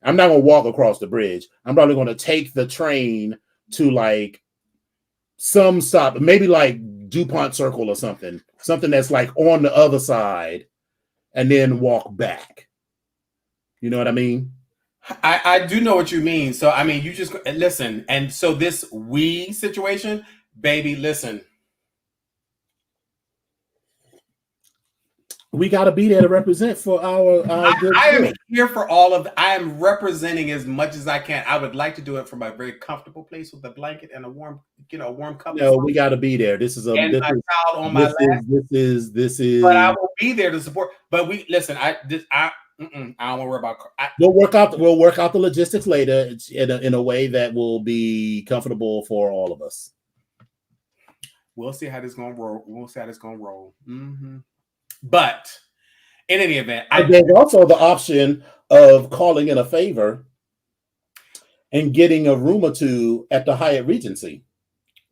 I'm not going to walk across the bridge. I'm probably going to take the train to like some stop, maybe like DuPont Circle or something that's like on the other side, and then walk back. You know what I mean? I do know what you mean. So, I mean, you just listen. And so this we situation, baby, listen. We got to be there to represent for our I am here for all of I am representing as much as I can. I would like to do it from a very comfortable place with a blanket and a warm cup. No, we got to be there. This is a and my child on my lap. This is. But I will be there to support. But we listen. I don't want to worry about. We'll work out the logistics later in a way that will be comfortable for all of us. We'll see how this gonna roll. Mm-hmm. But in any event, there's also the option of calling in a favor and getting a room or two at the Hyatt Regency.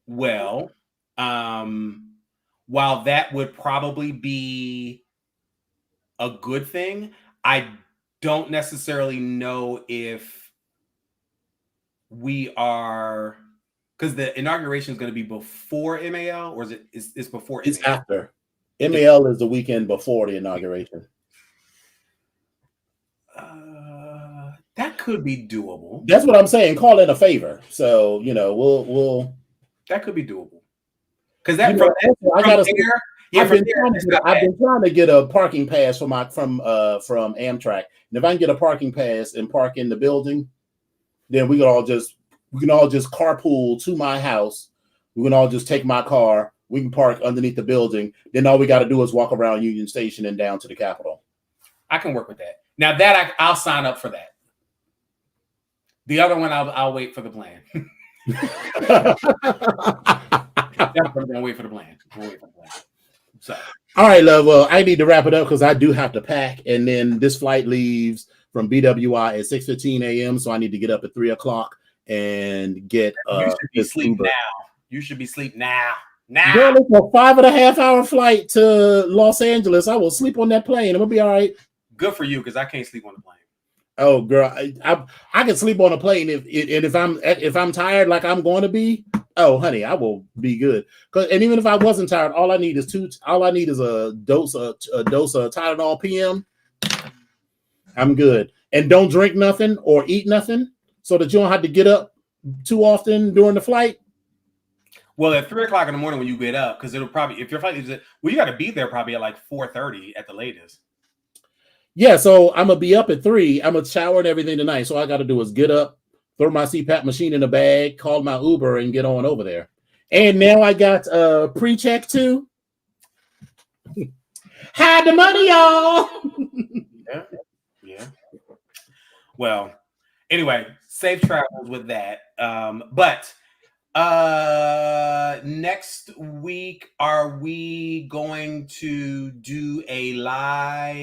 Well, while that would probably be a good thing, I don't necessarily know if we are, because the inauguration is going to be before MAL, or is it's before? It's after. MAL is the weekend before the inauguration. That could be doable. That's what I'm saying. Call in a favor. So we'll. That could be doable. Because that I've been trying to get a parking pass from Amtrak. And if I can get a parking pass and park in the building, then we can all just carpool to my house. We can all just take my car. We can park underneath the building. Then all we got to do is walk around Union Station and down to the Capitol. I can work with that. Now that I'll sign up for that. The other one, I'll wait for the plan. I'm gonna wait for the plan. So, all right, love. Well, I need to wrap it up because I do have to pack, and then this flight leaves from BWI at 6:15 a.m. So I need to get up at 3:00 and get. You should be asleep now. You should be asleep now. Girl, it's a 5.5 hour flight to Los Angeles. I will sleep on that plane. I'm gonna be all right. Good for you, because I can't sleep on the plane. Oh, girl, I can sleep on a plane if I'm tired like I'm going to be. Oh, honey, I will be good. And even if I wasn't tired, all I need is a dose of Tylenol PM. I'm good. And don't drink nothing or eat nothing so that you don't have to get up too often during the flight. Well, at 3:00 in the morning when you get up, because it'll probably, if your flight is, you got to be there probably at like 4:30 at the latest. Yeah, so I'm gonna be up at 3. I'm gonna shower and everything tonight. So all I got to do is get up, throw my CPAP machine in a bag, call my Uber, and get on over there. And now I got pre-check too. Hide the money, y'all. Yeah. Well, anyway, safe travels with that. But next week, are we going to do a live?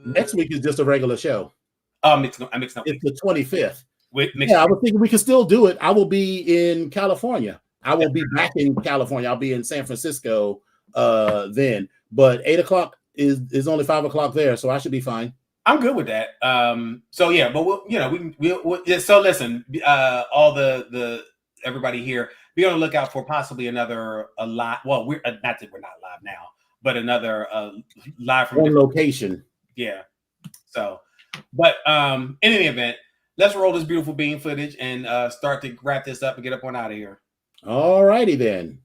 Next week is just a regular show. I mixed up. It's the 25th. I was thinking we could still do it. I will be in California. I will be back in California. I'll be in San Francisco then. But 8:00 is only 5:00 there, so I should be fine. I'm good with that. So yeah, but we'll so listen, all the everybody here, be on the lookout for possibly another live. Well, we're not that we're not live now, but another live from one location. Yeah. So, but in any event, let's roll this beautiful bean footage and start to wrap this up and get up on out of here. All righty then.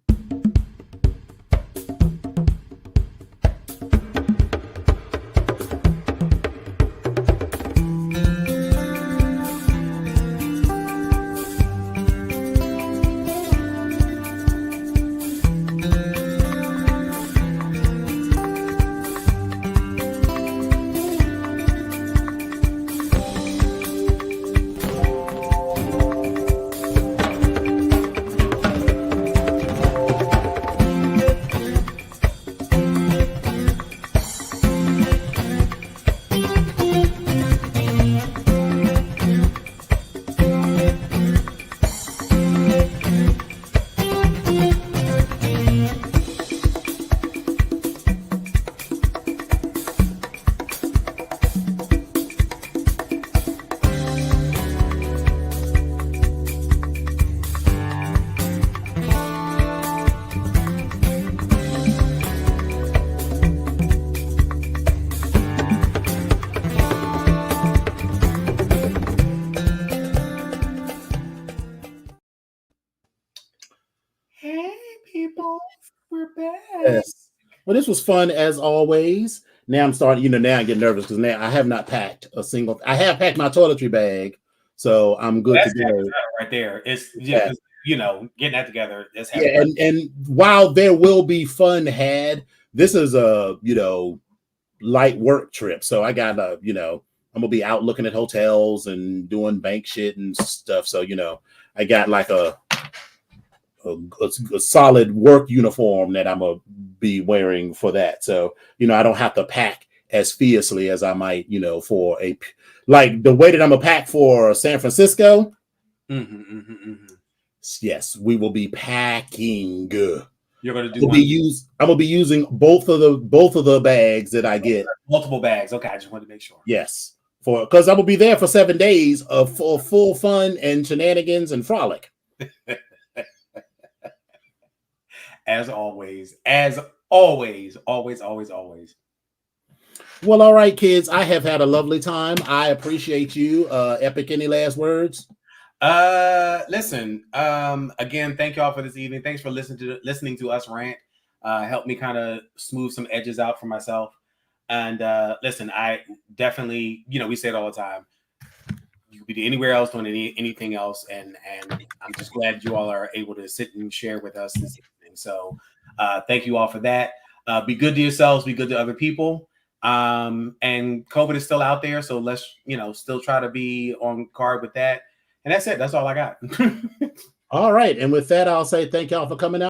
Yes. Well, this was fun as always. Now I'm starting, now I get nervous because now I have not packed a single. I have packed my toiletry bag, so I'm good to go. Right there. It's just, getting that together. And while there will be fun had, this is a light work trip. So I got I'm gonna be out looking at hotels and doing bank shit and stuff. So I got like a solid work uniform that I'm gonna be wearing for that. So I don't have to pack as fiercely as I might for like the way that I'm gonna pack for San Francisco. Yes, we will be packing. You're gonna do. I'm gonna be using both of the bags that I get. Multiple bags. Okay, I just wanted to make sure. Yes, because I'm gonna be there for 7 days of full fun and shenanigans and frolic. As always, always. Well, all right, kids. I have had a lovely time. I appreciate you. Epic, any last words? Listen, again, thank y'all for this evening. Thanks for listening to us rant. Helped me kind of smooth some edges out for myself. And listen, I definitely, we say it all the time. You could be anywhere else doing anything else, and I'm just glad you all are able to sit and share with us this evening. So thank you all for that. Be good to yourselves, be good to other people. And COVID is still out there, so let's still try to be on guard with that. And that's it. That's all I got. All right. And with that, I'll say thank y'all for coming out.